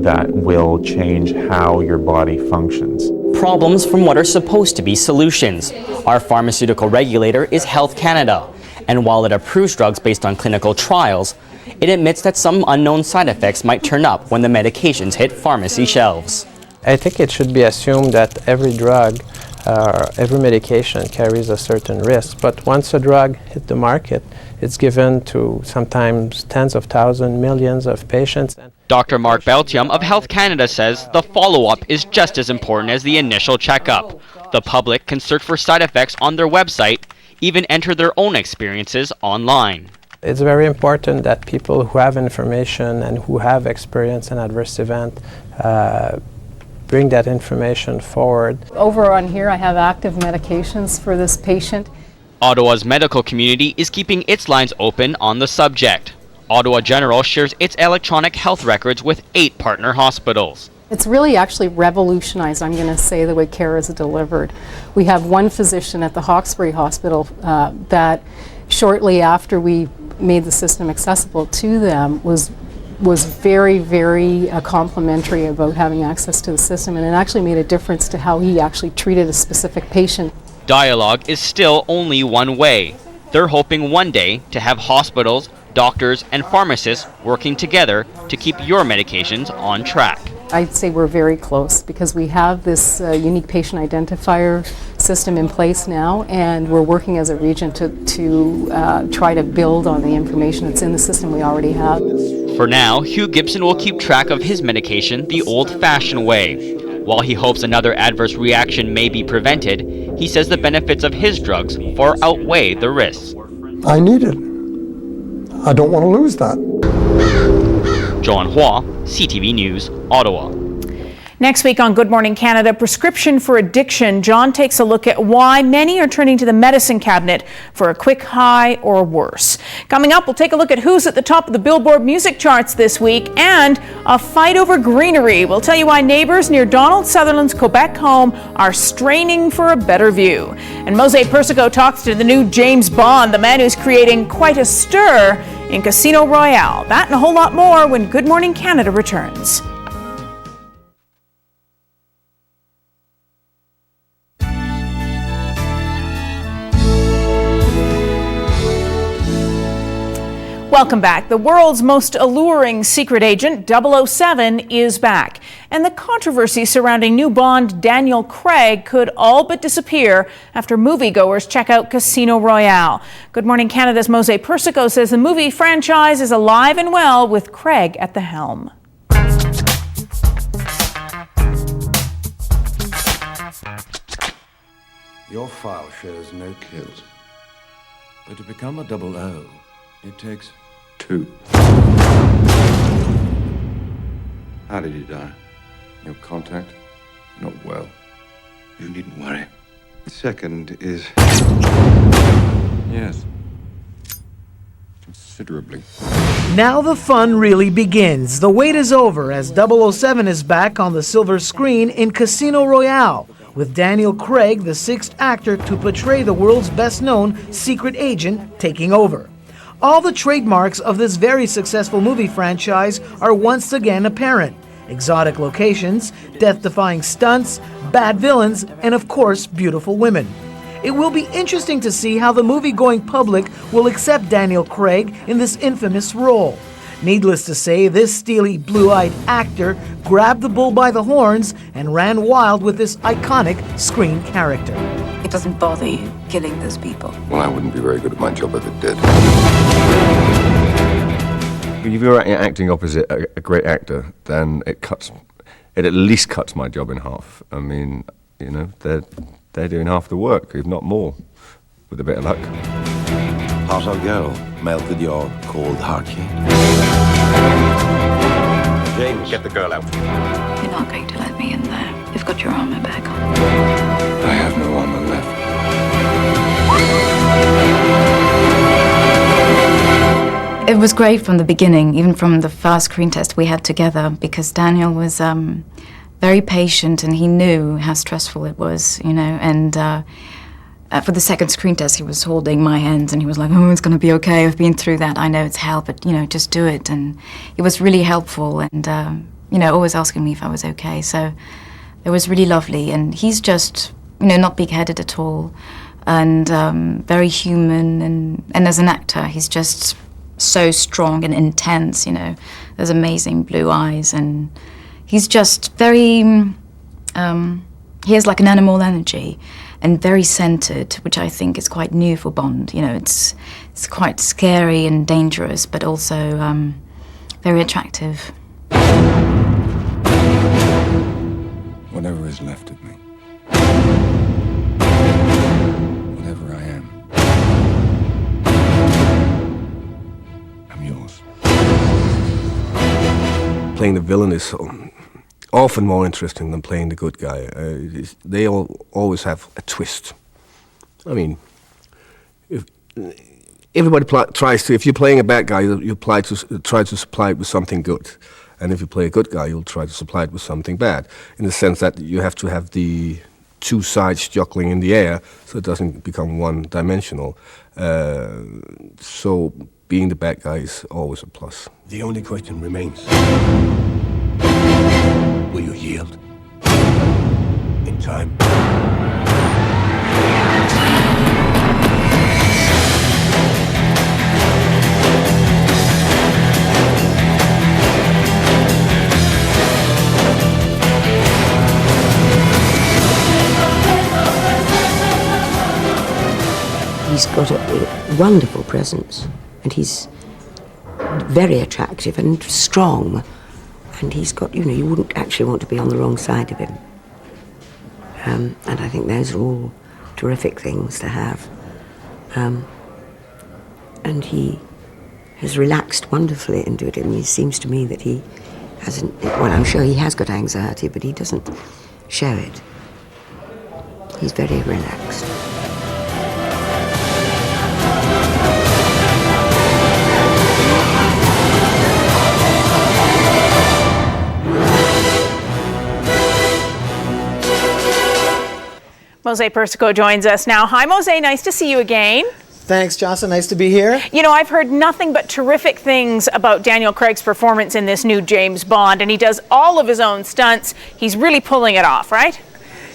that will change how your body functions. Problems from what are supposed to be solutions. Our pharmaceutical regulator is Health Canada, and while it approves drugs based on clinical trials, it admits that some unknown side effects might turn up when the medications hit pharmacy shelves. I think it should be assumed that every drug, every medication carries a certain risk, but once a drug hit the market, it's given to sometimes tens of thousands, millions of patients. Dr. Mark Beltium of Health Canada says the follow-up is just as important as the initial checkup. The public can search for side effects on their website, even enter their own experiences online. It's very important that people who have information and who have experienced an adverse event bring that information forward. Over on here I have active medications for this patient. Ottawa's medical community is keeping its lines open on the subject. Ottawa General shares its electronic health records with 8 partner hospitals. It's really actually revolutionized, I'm going to say, the way care is delivered. We have one physician at the Hawkesbury Hospital that shortly after we made the system accessible to them was very, very complimentary about having access to the system, and it actually made a difference to how he actually treated a specific patient. Dialogue is still only one way. They're hoping one day to have hospitals, doctors, and pharmacists working together to keep your medications on track. I'd say we're very close because we have this unique patient identifier system in place now, and we're working as a region to try to build on the information that's in the system we already have. For now, Hugh Gibson will keep track of his medication the old-fashioned way. While he hopes another adverse reaction may be prevented, he says the benefits of his drugs far outweigh the risks. I need it. I don't want to lose that. John Hua, CTV News, Ottawa. Next week on Good Morning Canada, Prescription for Addiction, John takes a look at why many are turning to the medicine cabinet for a quick high or worse. Coming up, we'll take a look at who's at the top of the Billboard music charts this week and a fight over greenery. We'll tell you why neighbors near Donald Sutherland's Quebec home are straining for a better view. And Mose Persico talks to the new James Bond, the man who's creating quite a stir in Casino Royale. That and a whole lot more when Good Morning Canada returns. Welcome back. The world's most alluring secret agent, 007, is back. And the controversy surrounding new Bond Daniel Craig could all but disappear after moviegoers check out Casino Royale. Good Morning Canada's Mose Persico says the movie franchise is alive and well with Craig at the helm. Your file shows no kills. But to become a 00, it takes 2. How did he die? Your contact? Not well. You needn't worry. The second is... yes. Considerably. Now the fun really begins. The wait is over as 007 is back on the silver screen in Casino Royale, with Daniel Craig, the 6th actor to portray the world's best-known secret agent, taking over. All the trademarks of this very successful movie franchise are once again apparent. Exotic locations, death-defying stunts, bad villains, and of course, beautiful women. It will be interesting to see how the movie-going public will accept Daniel Craig in this infamous role. Needless to say, this steely, blue-eyed actor grabbed the bull by the horns and ran wild with this iconic screen character. It doesn't bother you killing those people? Well, I wouldn't be very good at my job if it did. If you're acting opposite a great actor, then it at least cuts my job in half. I mean, you know, they're doing half the work, if not more, with a bit of luck. How's our girl? Melted your cold heart yet? James, get the girl out. You're not going to let me in there. You've got your armor back on. I have no armor left. It was great from the beginning, even from the first screen test we had together, because Daniel was very patient and he knew how stressful it was, you know, and for the second screen test he was holding my hands and he was like, oh, it's going to be okay, I've been through that, I know it's hell, but, you know, just do it. And it was really helpful and, you know, always asking me if I was okay, so it was really lovely. And he's just, you know, not big-headed at all and very human, and as an actor he's just so strong and intense, you know, those amazing blue eyes, and he's just very he has like an animal energy and very centered, which I think is quite new for Bond. You know, it's quite scary and dangerous, but also very attractive. Whatever is left of me, whatever I am, I'm yours. Playing the villain is often more interesting than playing the good guy. They always have a twist. I mean, if everybody tries to, if you're playing a bad guy, you try to supply it with something good. And if you play a good guy, you'll try to supply it with something bad, in the sense that you have to have the two sides juggling in the air so it doesn't become one-dimensional. So being the bad guy is always a plus. The only question remains. Will you yield? In time? He's got a wonderful presence, and he's very attractive and strong. And he's got, you know, you wouldn't actually want to be on the wrong side of him. And I think those are all terrific things to have. And he has relaxed wonderfully into it. I mean, it seems to me that he hasn't, well, I'm sure he has got anxiety, but he doesn't show it. He's very relaxed. Mose Persico joins us now. Hi, Mose. Nice to see you again. Thanks, Jocelyn. Nice to be here. You know, I've heard nothing but terrific things about Daniel Craig's performance in this new James Bond, and he does all of his own stunts. He's really pulling it off, right?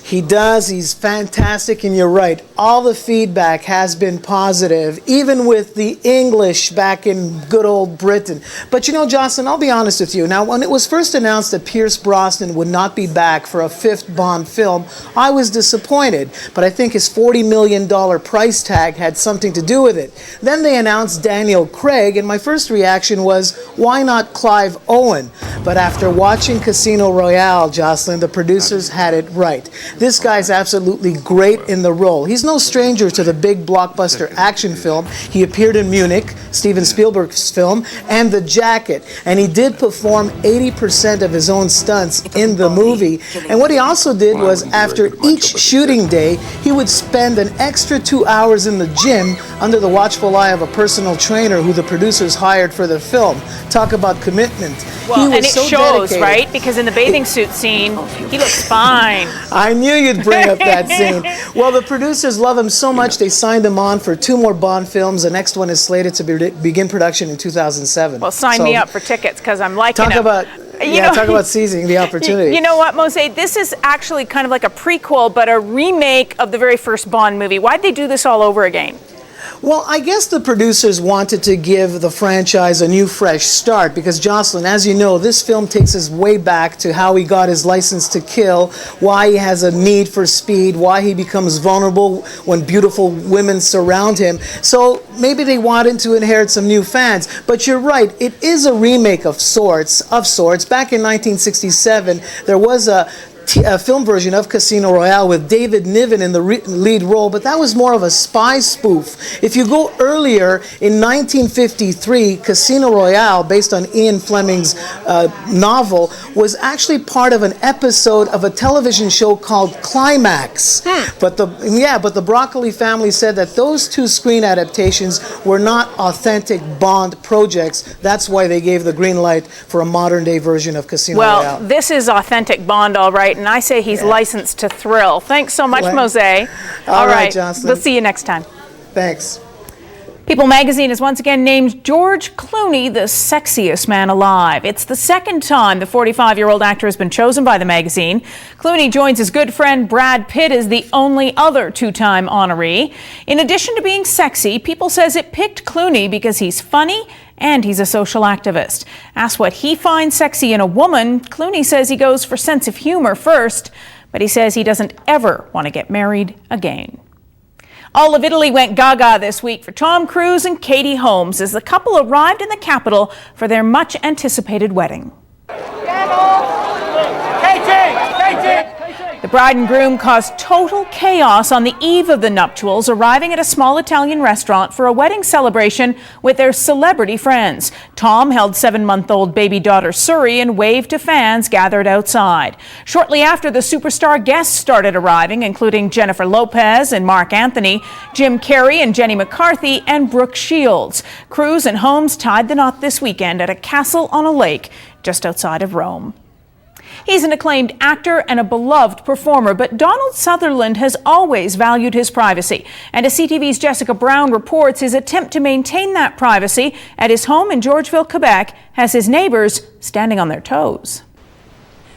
He does. He's fantastic, and you're right. All the feedback has been positive, even with the English back in good old Britain. But you know, Jocelyn, I'll be honest with you. Now, when it was first announced that Pierce Brosnan would not be back for a fifth Bond film, I was disappointed. But I think his $40 million price tag had something to do with it. Then they announced Daniel Craig, and my first reaction was, why not Clive Owen? But after watching Casino Royale, Jocelyn, the producers had it right. This guy's absolutely great in the role. He's no stranger to the big blockbuster action film. He appeared in Munich, Steven Spielberg's film, and The Jacket. And he did perform 80% of his own stunts in the movie. And what he also did was, after each shooting day, he would spend an extra 2 hours in the gym under the watchful eye of a personal trainer who the producers hired for the film. Talk about commitment. Well, and it shows, dedicated. Right? Because in the bathing suit scene, he looks fine. I knew you'd bring up that scene. Well, the producers love him so much they signed him on for 2 more Bond films. The next one is slated to begin production in 2007. Well, sign me up for tickets because I'm liking it. Talk about seizing the opportunity. You know what, Mose? This is actually kind of like a prequel, but a remake of the very first Bond movie. Why'd they do this all over again? Well, I guess the producers wanted to give the franchise a new, fresh start because, Jocelyn, as you know, this film takes us way back to how he got his license to kill, why he has a need for speed, why he becomes vulnerable when beautiful women surround him. So maybe they wanted to inherit some new fans. But you're right, it is a remake of sorts. Back in 1967, there was a film version of Casino Royale with David Niven in the lead role, but that was more of a spy spoof. If you go earlier, in 1953, Casino Royale, based on Ian Fleming's novel, was actually part of an episode of a television show called Climax. But the Broccoli family said that those 2 screen adaptations were not authentic Bond projects. That's why they gave the green light for a modern-day version of Casino Royale. Well, this is authentic Bond, all right. And I say he's licensed to thrill. Thanks so much, Mose. All right, Jocelyn. We'll see you next time. Thanks. People magazine has once again named George Clooney the sexiest man alive. It's the second time the 45-year-old actor has been chosen by the magazine. Clooney joins his good friend Brad Pitt as the only other 2-time honoree. In addition to being sexy, People says it picked Clooney because he's funny and he's a social activist. Asked what he finds sexy in a woman, Clooney says he goes for sense of humor first, but he says he doesn't ever want to get married again. All of Italy went gaga this week for Tom Cruise and Katie Holmes as the couple arrived in the capital for their much-anticipated wedding. The bride and groom caused total chaos on the eve of the nuptials, arriving at a small Italian restaurant for a wedding celebration with their celebrity friends. Tom held 7-month-old baby daughter Suri and waved to fans gathered outside. Shortly after, the superstar guests started arriving, including Jennifer Lopez and Mark Anthony, Jim Carrey and Jenny McCarthy, and Brooke Shields. Cruise and Holmes tied the knot this weekend at a castle on a lake just outside of Rome. He's an acclaimed actor and a beloved performer, but Donald Sutherland has always valued his privacy. And as CTV's Jessica Brown reports, his attempt to maintain that privacy at his home in Georgeville, Quebec, has his neighbors standing on their toes.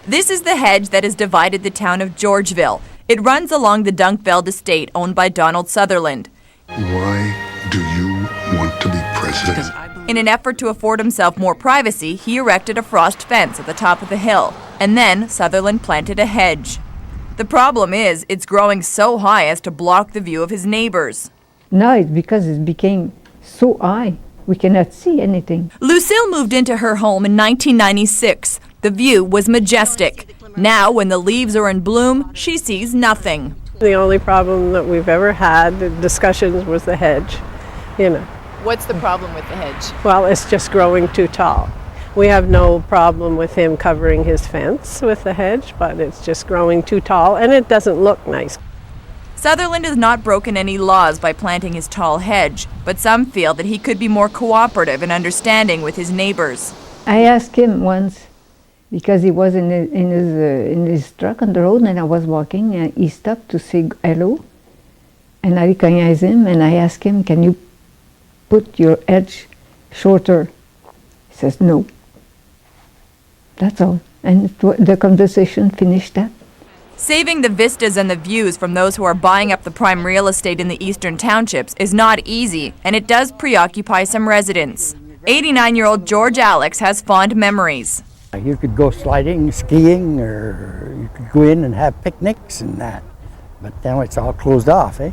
This is the hedge that has divided the town of Georgeville. It runs along the Dunkveld estate owned by Donald Sutherland. Why do you want to be president? In an effort to afford himself more privacy, he erected a frost fence at the top of the hill, and then Sutherland planted a hedge. The problem is, it's growing so high as to block the view of his neighbors. Now it's because it became so high, we cannot see anything. Lucille moved into her home in 1996. The view was majestic. Now, when the leaves are in bloom, she sees nothing. The only problem that we've ever had, the discussions, was the hedge, What's the problem with the hedge? Well, it's just growing too tall. We have no problem with him covering his fence with the hedge, but it's just growing too tall and it doesn't look nice. Sutherland has not broken any laws by planting his tall hedge, but some feel that he could be more cooperative and understanding with his neighbors. I asked him once, because he was in his truck on the road and I was walking, and he stopped to say hello, and I recognized him and I asked him, can you put your edge shorter? He says, no. That's all. And the conversation finished that. Saving the vistas and the views from those who are buying up the prime real estate in the eastern townships is not easy, and it does preoccupy some residents. 89-year-old George Alex has fond memories. You could go sliding, skiing, or you could go in and have picnics and that. But now it's all closed off, eh?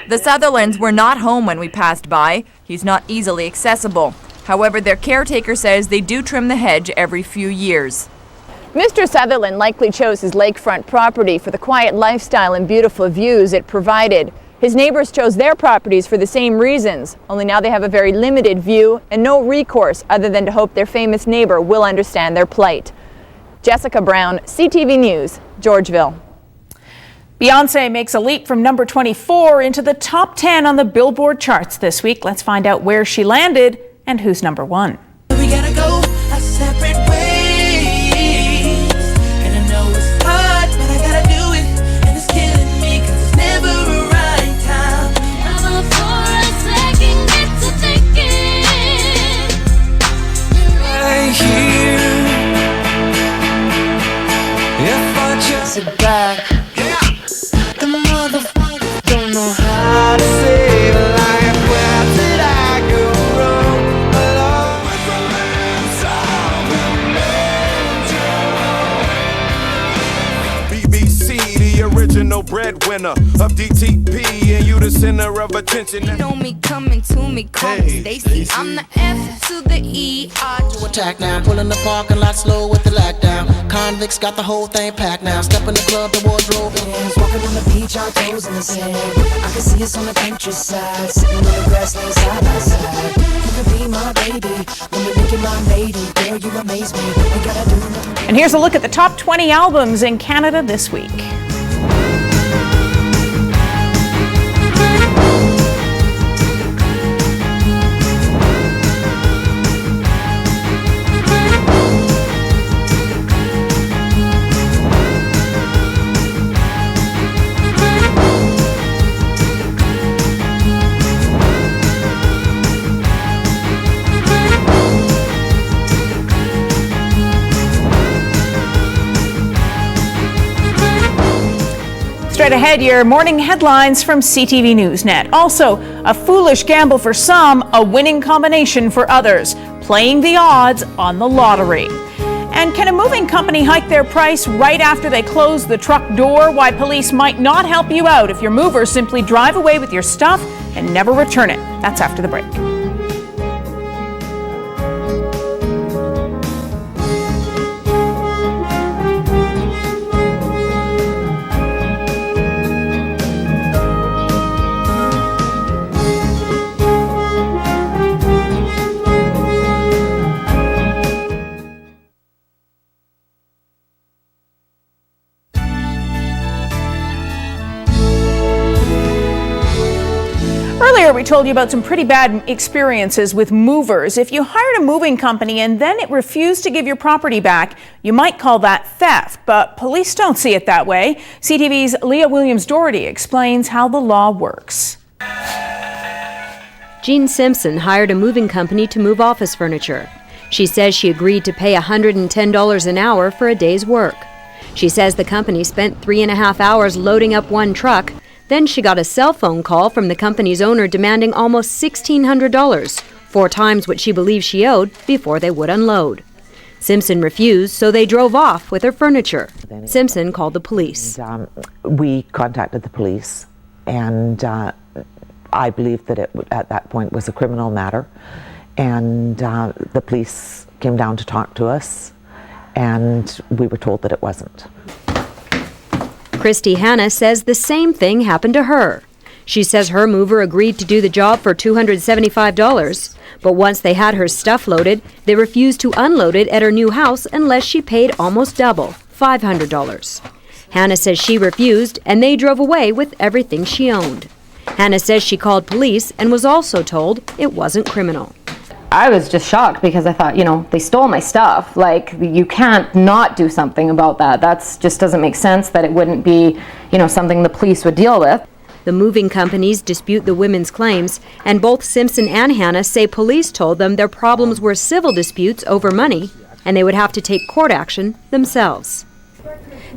The Sutherlands were not home when we passed by. He's not easily accessible. However, their caretaker says they do trim the hedge every few years. Mr. Sutherland likely chose his lakefront property for the quiet lifestyle and beautiful views it provided. His neighbors chose their properties for the same reasons, only now they have a very limited view and no recourse other than to hope their famous neighbor will understand their plight. Jessica Brown, CTV News, Georgeville. Beyonce makes a leap from number 24 into the top 10 on the Billboard charts this week. Let's find out where she landed and who's number 1. We gotta go our separate ways, and I know it's hard, but I gotta do it, and it's killing me, 'cause it's never a right time. Never for a second get to thinking, right here, if I just sit back. The motherfuckers don't know how to save a life. Where did I go wrong? Along with the lands of the BBC, the original breadwinner of DTP, and you the center of attention. You know me coming to me, call me Stacy. I'm the F to the E. To attack now, pulling the parking lot slow with the lockdown. Convicts got the whole thing packed now. Step in the club, the wardrobe. Walking on the beach, our toes in the sand. I can see us on the countryside, sitting on the grassland side by side. You could be my baby, when you're making my lady. Girl, you amaze me. You gotta do nothing. And here's a look at the top 20 albums in Canada this week. Straight ahead, your morning headlines from CTV Newsnet. Also, a foolish gamble for some, a winning combination for others. Playing the odds on the lottery. And can a moving company hike their price right after they close the truck door? Why police might not help you out if your movers simply drive away with your stuff and never return it. That's after the break. Earlier, we told you about some pretty bad experiences with movers. If you hired a moving company and then it refused to give your property back, you might call that theft, but police don't see it that way. CTV's Leah Williams-Doherty explains how the law works. Jean Simpson hired a moving company to move office furniture. She says she agreed to pay $110 an hour for a day's work. She says the company spent 3.5 hours loading up one truck. Then she got a cell phone call from the company's owner demanding almost $1,600, 4 times what she believed she owed, before they would unload. Simpson refused, so they drove off with her furniture. Simpson called the police. We contacted the police, and I believed that it at that point was a criminal matter. And the police came down to talk to us, and we were told that it wasn't. Christy Hanna says the same thing happened to her. She says her mover agreed to do the job for $275, but once they had her stuff loaded, they refused to unload it at her new house unless she paid almost double, $500. Hanna says she refused, and they drove away with everything she owned. Hanna says she called police and was also told it wasn't criminal. I was just shocked because I thought, they stole my stuff. Like, you can't not do something about that. That just doesn't make sense that it wouldn't be, something the police would deal with. The moving companies dispute the women's claims, and both Simpson and Hanna say police told them their problems were civil disputes over money, and they would have to take court action themselves.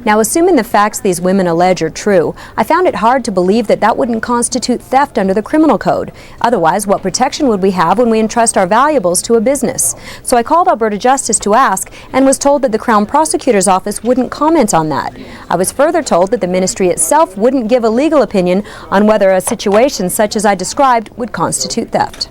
Now, assuming the facts these women allege are true, I found it hard to believe that wouldn't constitute theft under the criminal code. Otherwise, what protection would we have when we entrust our valuables to a business? So I called Alberta Justice to ask and was told that the Crown Prosecutor's Office wouldn't comment on that. I was further told that the ministry itself wouldn't give a legal opinion on whether a situation such as I described would constitute theft.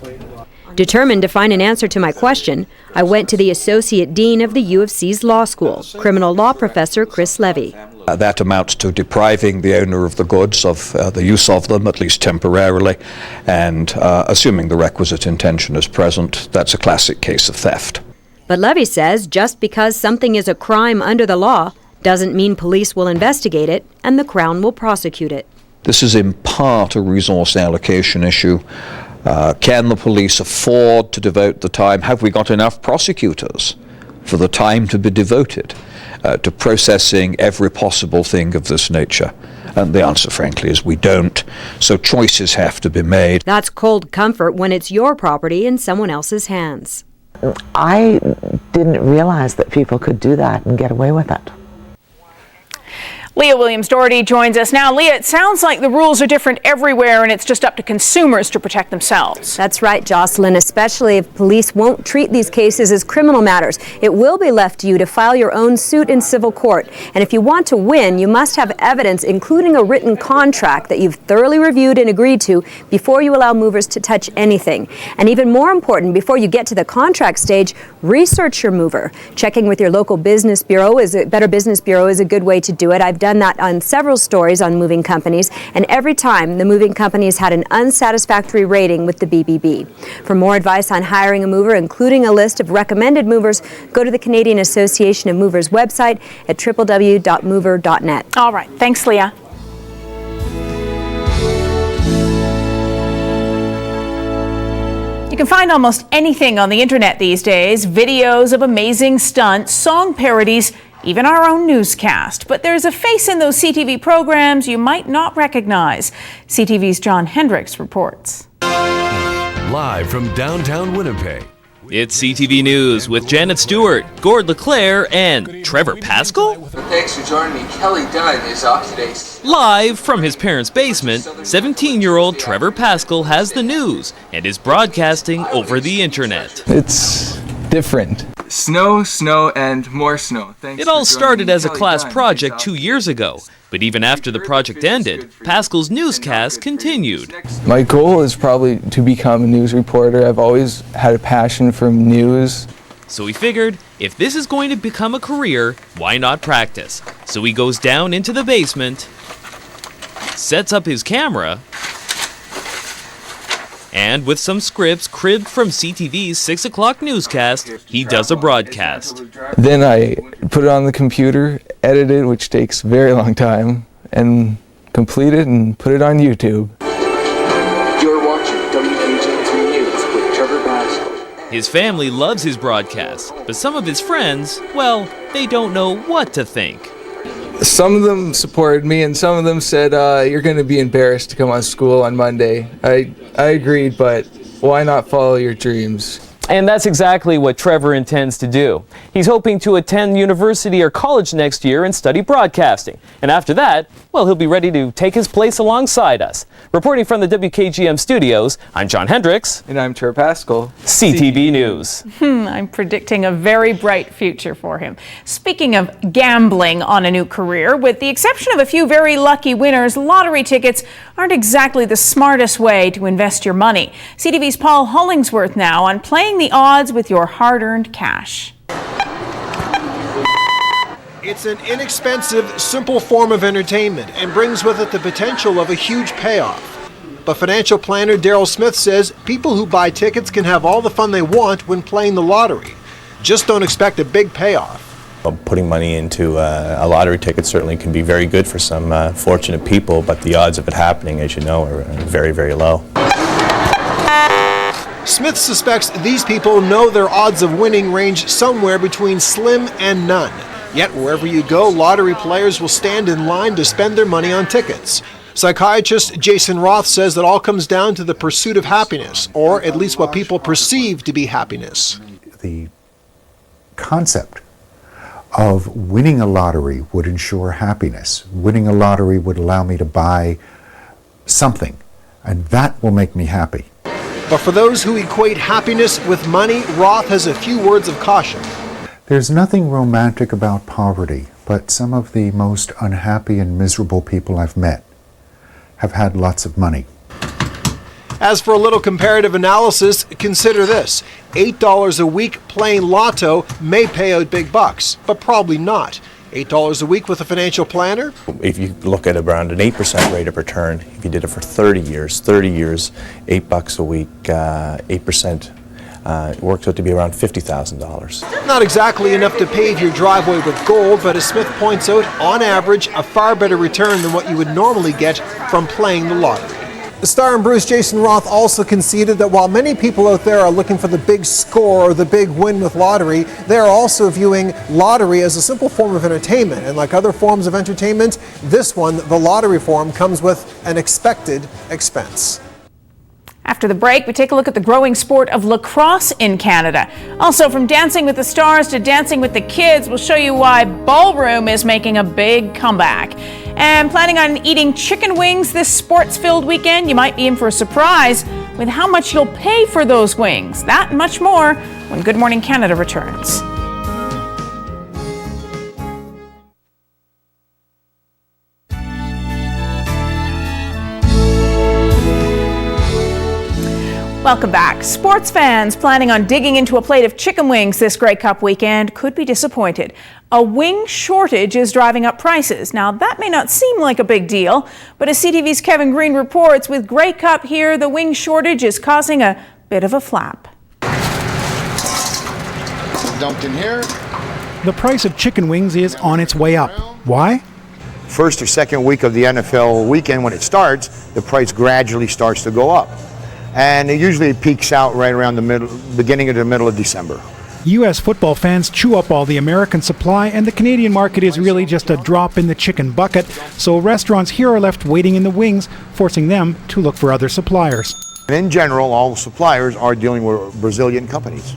Determined to find an answer to my question, I went to the Associate Dean of the U of C's Law School, criminal law professor Chris Levy. That amounts to depriving the owner of the goods of the use of them, at least temporarily, and assuming the requisite intention is present, that's a classic case of theft. But Levy says just because something is a crime under the law doesn't mean police will investigate it and the Crown will prosecute it. This is in part a resource allocation issue. Can the police afford to devote the time? Have we got enough prosecutors for the time to be devoted to processing every possible thing of this nature? And the answer, frankly, is we don't. So choices have to be made. That's cold comfort when it's your property in someone else's hands. I didn't realize that people could do that and get away with it. Leah Williams-Doherty joins us now. Leah, it sounds like the rules are different everywhere and it's just up to consumers to protect themselves. That's right, Jocelyn, especially if police won't treat these cases as criminal matters. It will be left to you to file your own suit in civil court. And if you want to win, you must have evidence, including a written contract that you've thoroughly reviewed and agreed to before you allow movers to touch anything. And even more important, before you get to the contract stage, research your mover. Checking with your local business bureau Better Business Bureau is a good way to do it. I've done that on several stories on moving companies, and every time the moving companies had an unsatisfactory rating with the BBB. For more advice on hiring a mover, including a list of recommended movers, go to the Canadian Association of Movers website at www.mover.net. All right, thanks, Leah. You can find almost anything on the internet these days, videos of amazing stunts, song parodies, even our own newscast. But there's a face in those CTV programs you might not recognize. CTV's John Hendricks reports. Live from downtown Winnipeg, it's CTV News with Janet Stewart, Gord LeClaire, and Trevor Pascal? Thanks for joining me. Kelly Dunn is off today. Live from his parents' basement, 17-year-old Trevor Pascal has the news and is broadcasting over the internet. It's different. Snow, snow, and more snow. Thanks. It all started as a class project 2 years ago, but even after the project ended, Pascal's newscast continued. My goal is probably to become a news reporter. I've always had a passion for news. So he figured, if this is going to become a career, why not practice? So he goes down into the basement, sets up his camera, and with some scripts cribbed from CTV's 6 o'clock newscast, he does a broadcast. Then I put it on the computer, edit it, which takes a very long time, and complete it and put it on YouTube. You're watching WKJ3 News with Trevor Pascal. His family loves his broadcasts, but some of his friends, well, they don't know what to think. Some of them supported me, and some of them said, you're going to be embarrassed to come on school on Monday. I agreed, but why not follow your dreams? And that's exactly what Trevor intends to do. He's hoping to attend university or college next year and study broadcasting. And after that, well, he'll be ready to take his place alongside us. Reporting from the WKGM studios, I'm John Hendricks. And I'm Trevor Pascal. CTV News. I'm predicting a very bright future for him. Speaking of gambling on a new career, with the exception of a few very lucky winners, lottery tickets aren't exactly the smartest way to invest your money. CTV's Paul Hollingsworth now on playing the odds with your hard-earned cash. It's an inexpensive, simple form of entertainment and brings with it the potential of a huge payoff. But financial planner Daryl Smith says people who buy tickets can have all the fun they want when playing the lottery. Just don't expect a big payoff. Putting money into a lottery ticket certainly can be very good for some fortunate people, but the odds of it happening, as you know, are very, very low. Smith suspects these people know their odds of winning range somewhere between slim and none. Yet wherever you go, lottery players will stand in line to spend their money on tickets. Psychiatrist Jason Roth says that all comes down to the pursuit of happiness, or at least what people perceive to be happiness. The concept of winning a lottery would ensure happiness. Winning a lottery would allow me to buy something, and that will make me happy. But for those who equate happiness with money, Roth has a few words of caution. There's nothing romantic about poverty, but some of the most unhappy and miserable people I've met have had lots of money. As for a little comparative analysis, consider this. $8 a week playing lotto may pay out big bucks, but probably not. $8 a week with a financial planner? If you look at around an 8% rate of return, if you did it for 30 years, $8 a week, 8%, works out to be around $50,000. Not exactly enough to pave your driveway with gold, but as Smith points out, on average, a far better return than what you would normally get from playing the lottery. The star and Bruce Jason Roth also conceded that while many people out there are looking for the big score or the big win with lottery, they are also viewing lottery as a simple form of entertainment. And like other forms of entertainment, this one, the lottery form, comes with an expected expense. After the break, we take a look at the growing sport of lacrosse in Canada. Also, from Dancing with the Stars to Dancing with the Kids, we'll show you why ballroom is making a big comeback. And planning on eating chicken wings this sports-filled weekend, you might be in for a surprise with how much you'll pay for those wings. That and much more when Good Morning Canada returns. Welcome back. Sports fans planning on digging into a plate of chicken wings this Grey Cup weekend could be disappointed. A wing shortage is driving up prices. Now, that may not seem like a big deal, but as CTV's Kevin Green reports, with Grey Cup here, the wing shortage is causing a bit of a flap. Dumped in here. The price of chicken wings is on its way up. Why? First or second week of the NFL weekend, when it starts, the price gradually starts to go up. And it usually peaks out right around the beginning of the middle of December. U.S. football fans chew up all the American supply, and the Canadian market is really just a drop in the chicken bucket, so restaurants here are left waiting in the wings, forcing them to look for other suppliers. And in general, all suppliers are dealing with Brazilian companies.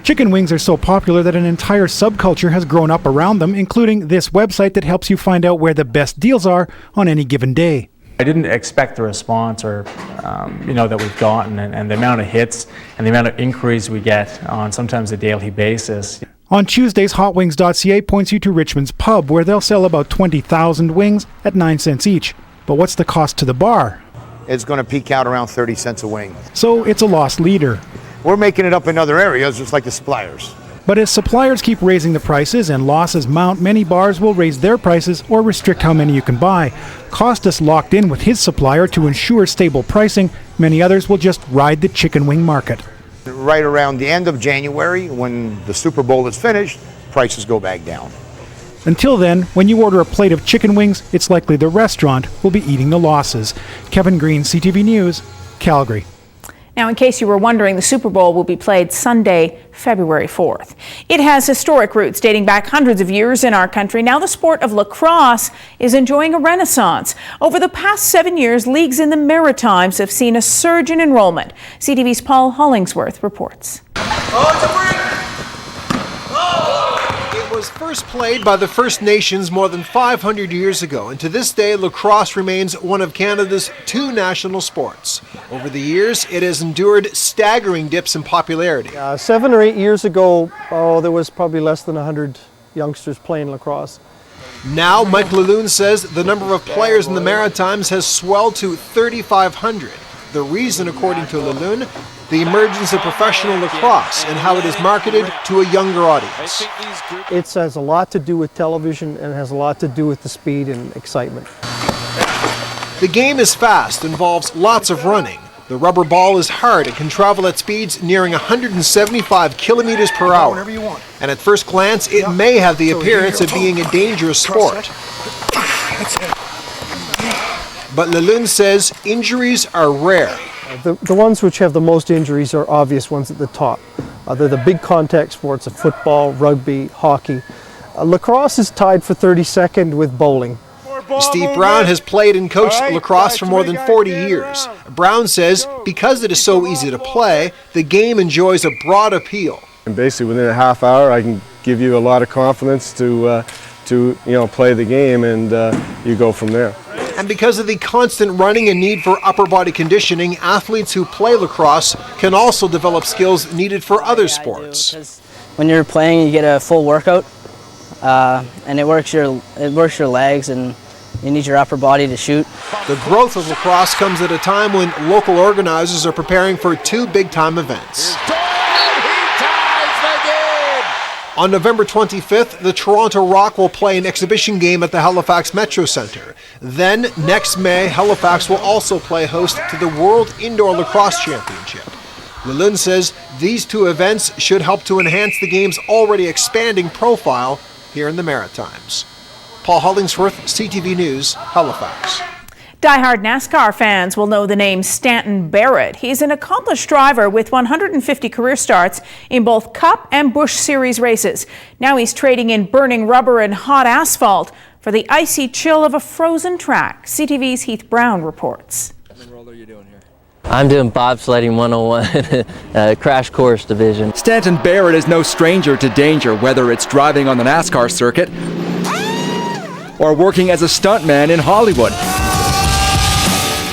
Chicken wings are so popular that an entire subculture has grown up around them, including this website that helps you find out where the best deals are on any given day. I didn't expect the response or, that we've gotten and the amount of hits and the amount of inquiries we get on sometimes a daily basis. On Tuesdays, hotwings.ca points you to Richmond's Pub, where they'll sell about 20,000 wings at 9 cents each. But what's the cost to the bar? It's going to peak out around 30 cents a wing. So it's a lost leader. We're making it up in other areas, just like the suppliers. But as suppliers keep raising the prices and losses mount, many bars will raise their prices or restrict how many you can buy. Costas locked in with his supplier to ensure stable pricing. Many others will just ride the chicken wing market. Right around the end of January, when the Super Bowl is finished, prices go back down. Until then, when you order a plate of chicken wings, it's likely the restaurant will be eating the losses. Kevin Green, CTV News, Calgary. Now, in case you were wondering, the Super Bowl will be played Sunday, February 4th. It has historic roots dating back hundreds of years in our country. Now the sport of lacrosse is enjoying a renaissance. Over the past 7 years, leagues in the Maritimes have seen a surge in enrollment. CTV's Paul Hollingsworth reports. It was first played by the First Nations more than 500 years ago, and to this day, lacrosse remains one of Canada's 2 national sports. Over the years, it has endured staggering dips in popularity. 7 or 8 years ago, there was probably less than 100 youngsters playing lacrosse. Now, Mike Laloon says the number of players in the Maritimes has swelled to 3,500. The reason, according to Laloon, the emergence of professional lacrosse and how it is marketed to a younger audience. It has a lot to do with television and has a lot to do with the speed and excitement. The game is fast, involves lots of running. The rubber ball is hard and can travel at speeds nearing 175 kilometers per hour. And at first glance, it may have the appearance of being a dangerous sport. But Laloon says injuries are rare. The ones which have the most injuries are obvious ones at the top. They're the big contact sports of football, rugby, hockey. Lacrosse is tied for 32nd with bowling. Steve Brown has played and coached lacrosse for more than 40 years. Brown says because it is so easy to play, the game enjoys a broad appeal. And basically within a half hour I can give you a lot of confidence to play the game, and you go from there. And because of the constant running and need for upper body conditioning, athletes who play lacrosse can also develop skills needed for other sports. When you're playing, you get a full workout, and it works your legs, and you need your upper body to shoot. The growth of lacrosse comes at a time when local organizers are preparing for 2 big-time events. On November 25th, the Toronto Rock will play an exhibition game at the Halifax Metro Centre. Then, next May, Halifax will also play host to the World Indoor Lacrosse Championship. Laloon says these 2 events should help to enhance the game's already expanding profile here in the Maritimes. Paul Hollingsworth, CTV News, Halifax. Die-hard NASCAR fans will know the name Stanton Barrett. He's an accomplished driver with 150 career starts in both Cup and Busch Series races. Now he's trading in burning rubber and hot asphalt for the icy chill of a frozen track. CTV's Heath Brown reports. I'm doing bobsledding 101, crash course division. Stanton Barrett is no stranger to danger, whether it's driving on the NASCAR circuit or working as a stuntman in Hollywood.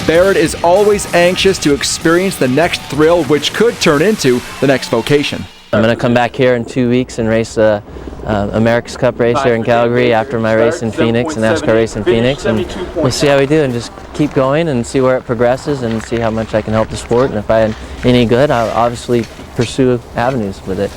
Barrett is always anxious to experience the next thrill, which could turn into the next vocation. I'm going to come back here in 2 weeks and race America's Cup race here in Calgary after my race in Phoenix, and NASCAR race in Phoenix, and we'll see how we do and just keep going and see where it progresses and see how much I can help the sport, and if I'm any good, I'll obviously pursue avenues with it.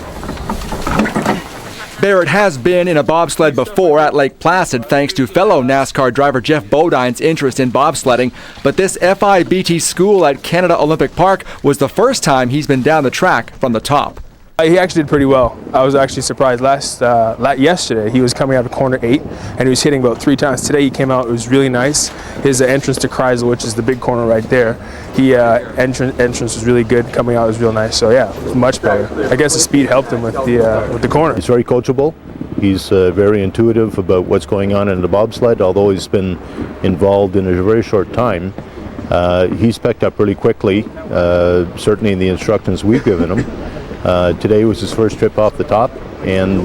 Barrett has been in a bobsled before at Lake Placid thanks to fellow NASCAR driver Jeff Bodine's interest in bobsledding, but this FIBT school at Canada Olympic Park was the first time he's been down the track from the top. He actually did pretty well. I was actually surprised. Yesterday he was coming out of corner 8 and he was hitting about 3 times. Today he came out, it was really nice. His entrance to Kreisel, which is the big corner right there, entrance was really good. Coming out was real nice. So yeah, much better. I guess the speed helped him with the corner. He's very coachable. He's very intuitive about what's going on in the bobsled. Although he's been involved in a very short time, he's picked up really quickly. Certainly in the instructions we've given him. Today was his first trip off the top, and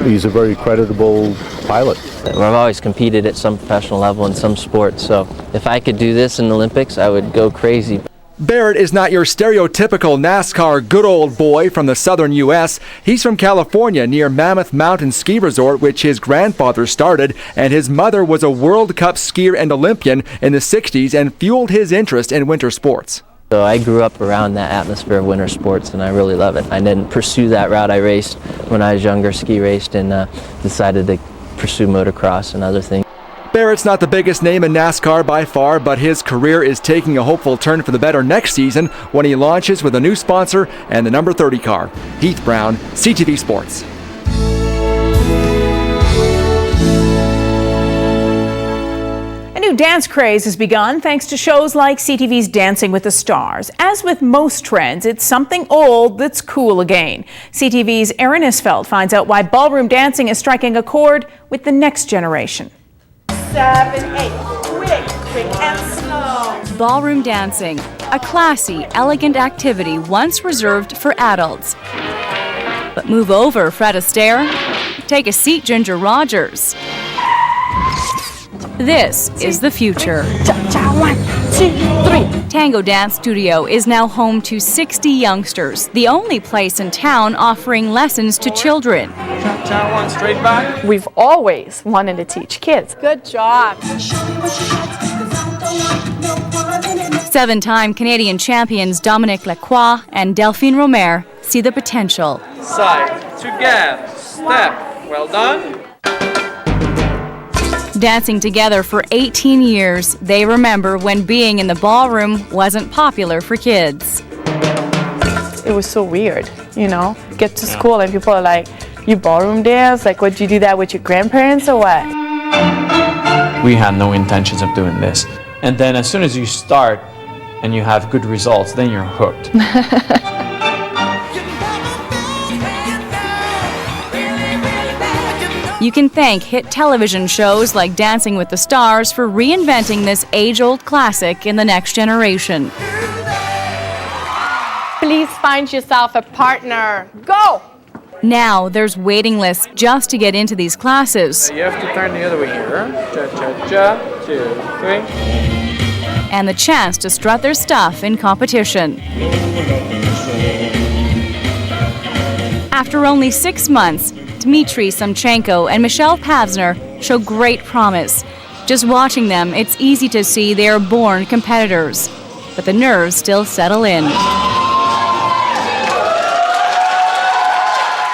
he's a very creditable pilot. I've always competed at some professional level in some sports, so if I could do this in the Olympics, I would go crazy. Barrett is not your stereotypical NASCAR good old boy from the southern U.S. He's from California near Mammoth Mountain Ski Resort, which his grandfather started, and his mother was a World Cup skier and Olympian in the 60s and fueled his interest in winter sports. So I grew up around that atmosphere of winter sports, and I really love it. I didn't pursue that route. I raced when I was younger, ski raced, and decided to pursue motocross and other things. Barrett's not the biggest name in NASCAR by far, but his career is taking a hopeful turn for the better next season when he launches with a new sponsor and the number 30 car. Heath Brown, CTV Sports. A new dance craze has begun thanks to shows like CTV's Dancing with the Stars. As with most trends, it's something old that's cool again. CTV's Aaron Isfeld finds out why ballroom dancing is striking a chord with the next generation. 7, 8, quick and slow. Ballroom dancing, a classy, elegant activity once reserved for adults. But move over, Fred Astaire. Take a seat, Ginger Rogers. This is the future. 1, 2, 3. Tango Dance Studio is now home to 60 youngsters, the only place in town offering lessons to children. One straight back. We've always wanted to teach kids. Good job. 7-time Canadian champions Dominique Lacroix and Delphine Romer see the potential. Side, together, step. Well done. Dancing together for 18 years, they remember when being in the ballroom wasn't popular for kids. It was so weird, you know? Get to school and people are like, you ballroom dance? Like, would you do that with your grandparents or what? We had no intentions of doing this. And then as soon as you start and you have good results, then you're hooked. You can thank hit television shows like Dancing with the Stars for reinventing this age-old classic in the next generation. Please find yourself a partner. Go! Now there's waiting lists just to get into these classes. You have to turn the other way here. Cha-cha-cha, 2, 3. And the chance to strut their stuff in competition. After only 6 months, Dmitry Samchenko and Michelle Pavsner show great promise. Just watching them, it's easy to see they are born competitors. But the nerves still settle in.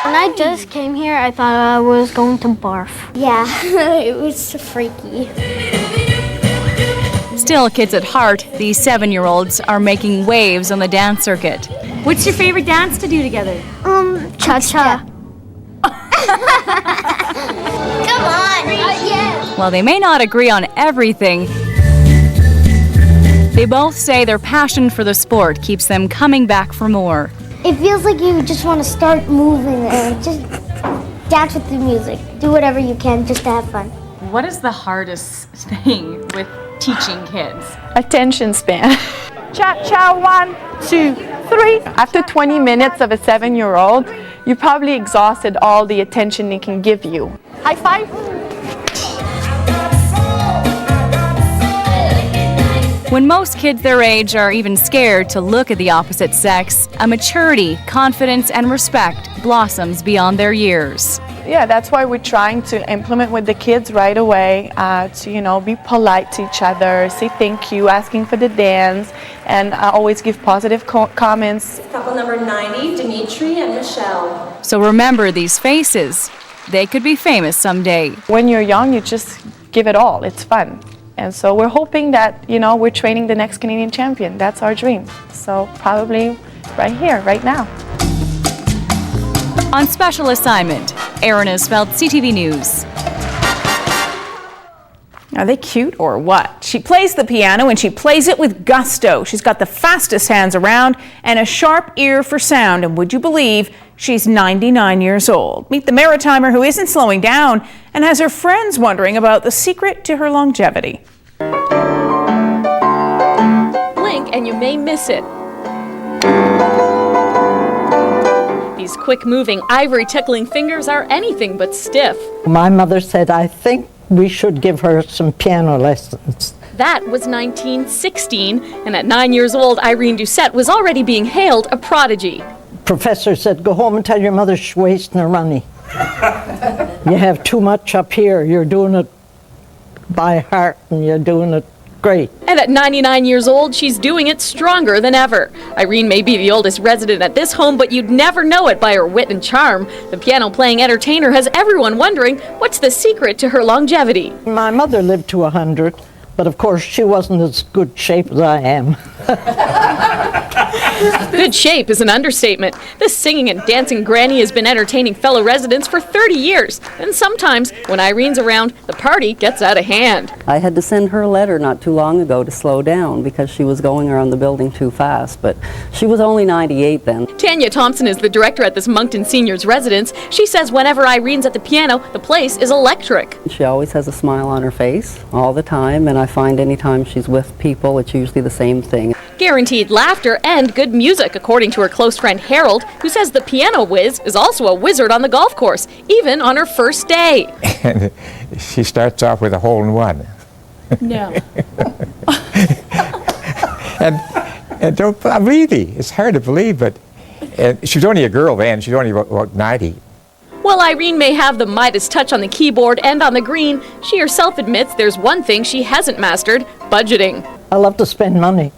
When I just came here, I thought I was going to barf. Yeah, it was freaky. Still kids at heart, these 7-year-olds are making waves on the dance circuit. What's your favorite dance to do together? Cha-cha. Come on! Yeah. While they may not agree on everything, they both say their passion for the sport keeps them coming back for more. It feels like you just want to start moving and just dance with the music. Do whatever you can just to have fun. What is the hardest thing with teaching kids? Attention span. Cha-cha, 1, 2, 3. After 20 minutes of a 7-year-old, you probably exhausted all the attention they can give you. High five. When most kids their age are even scared to look at the opposite sex, a maturity, confidence, and respect blossoms beyond their years. Yeah, that's why we're trying to implement with the kids right away to, be polite to each other, say thank you, asking for the dance, and always give positive comments. Couple number 90, Dimitri and Michelle. So remember these faces. They could be famous someday. When you're young, you just give it all. It's fun. And so we're hoping that, we're training the next Canadian champion. That's our dream. So probably right here, right now. On special assignment, Aaron Isfeld, CTV News. Are they cute or what? She plays the piano and she plays it with gusto. She's got the fastest hands around and a sharp ear for sound. And would you believe she's 99 years old? Meet the Maritimer who isn't slowing down and has her friends wondering about the secret to her longevity. Blink and you may miss it. These quick-moving, ivory-tickling fingers are anything but stiff. My mother said, I think we should give her some piano lessons. That was 1916, and at 9 years old, Irene Doucette was already being hailed a prodigy. Professor said, go home and tell your mother she's wasting her money. You have too much up here. You're doing it by heart, and you're doing it great. And at 99 years old, she's doing it stronger than ever. Irene may be the oldest resident at this home, but you'd never know it by her wit and charm. The piano-playing entertainer has everyone wondering what's the secret to her longevity. My mother lived to 100, but of course she wasn't as good shape as I am. Good shape is an understatement. This singing and dancing granny has been entertaining fellow residents for 30 years. And sometimes, when Irene's around, the party gets out of hand. I had to send her a letter not too long ago to slow down because she was going around the building too fast, but she was only 98 then. Tanya Thompson is the director at this Moncton Seniors residence. She says whenever Irene's at the piano, the place is electric. She always has a smile on her face all the time, and I find anytime she's with people, it's usually the same thing. Guaranteed laughter and good music, according to her close friend Harold, who says the piano whiz is also a wizard on the golf course, even on her first day. And she starts off with a hole-in-one. No. and don't, really, it's hard to believe, but she's only a girl then. She's only about 90. While Irene may have the Midas touch on the keyboard and on the green, she herself admits there's one thing she hasn't mastered: budgeting. I love to spend money.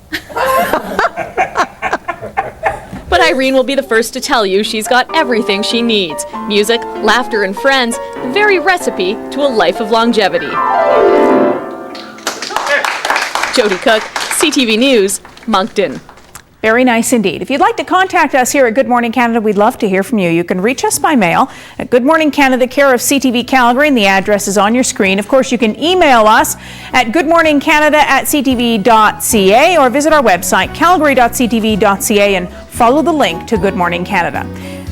But Irene will be the first to tell you she's got everything she needs: music, laughter, and friends, the very recipe to a life of longevity. Jody Cook, CTV News, Moncton. Very nice indeed. If you'd like to contact us here at Good Morning Canada, we'd love to hear from you. You can reach us by mail at Good Morning Canada, care of CTV Calgary, and the address is on your screen. Of course, you can email us at goodmorningcanada@ctv.ca or visit our website, calgary.ctv.ca, and follow the link to Good Morning Canada.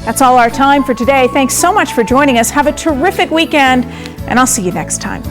That's all our time for today. Thanks so much for joining us. Have a terrific weekend, and I'll see you next time.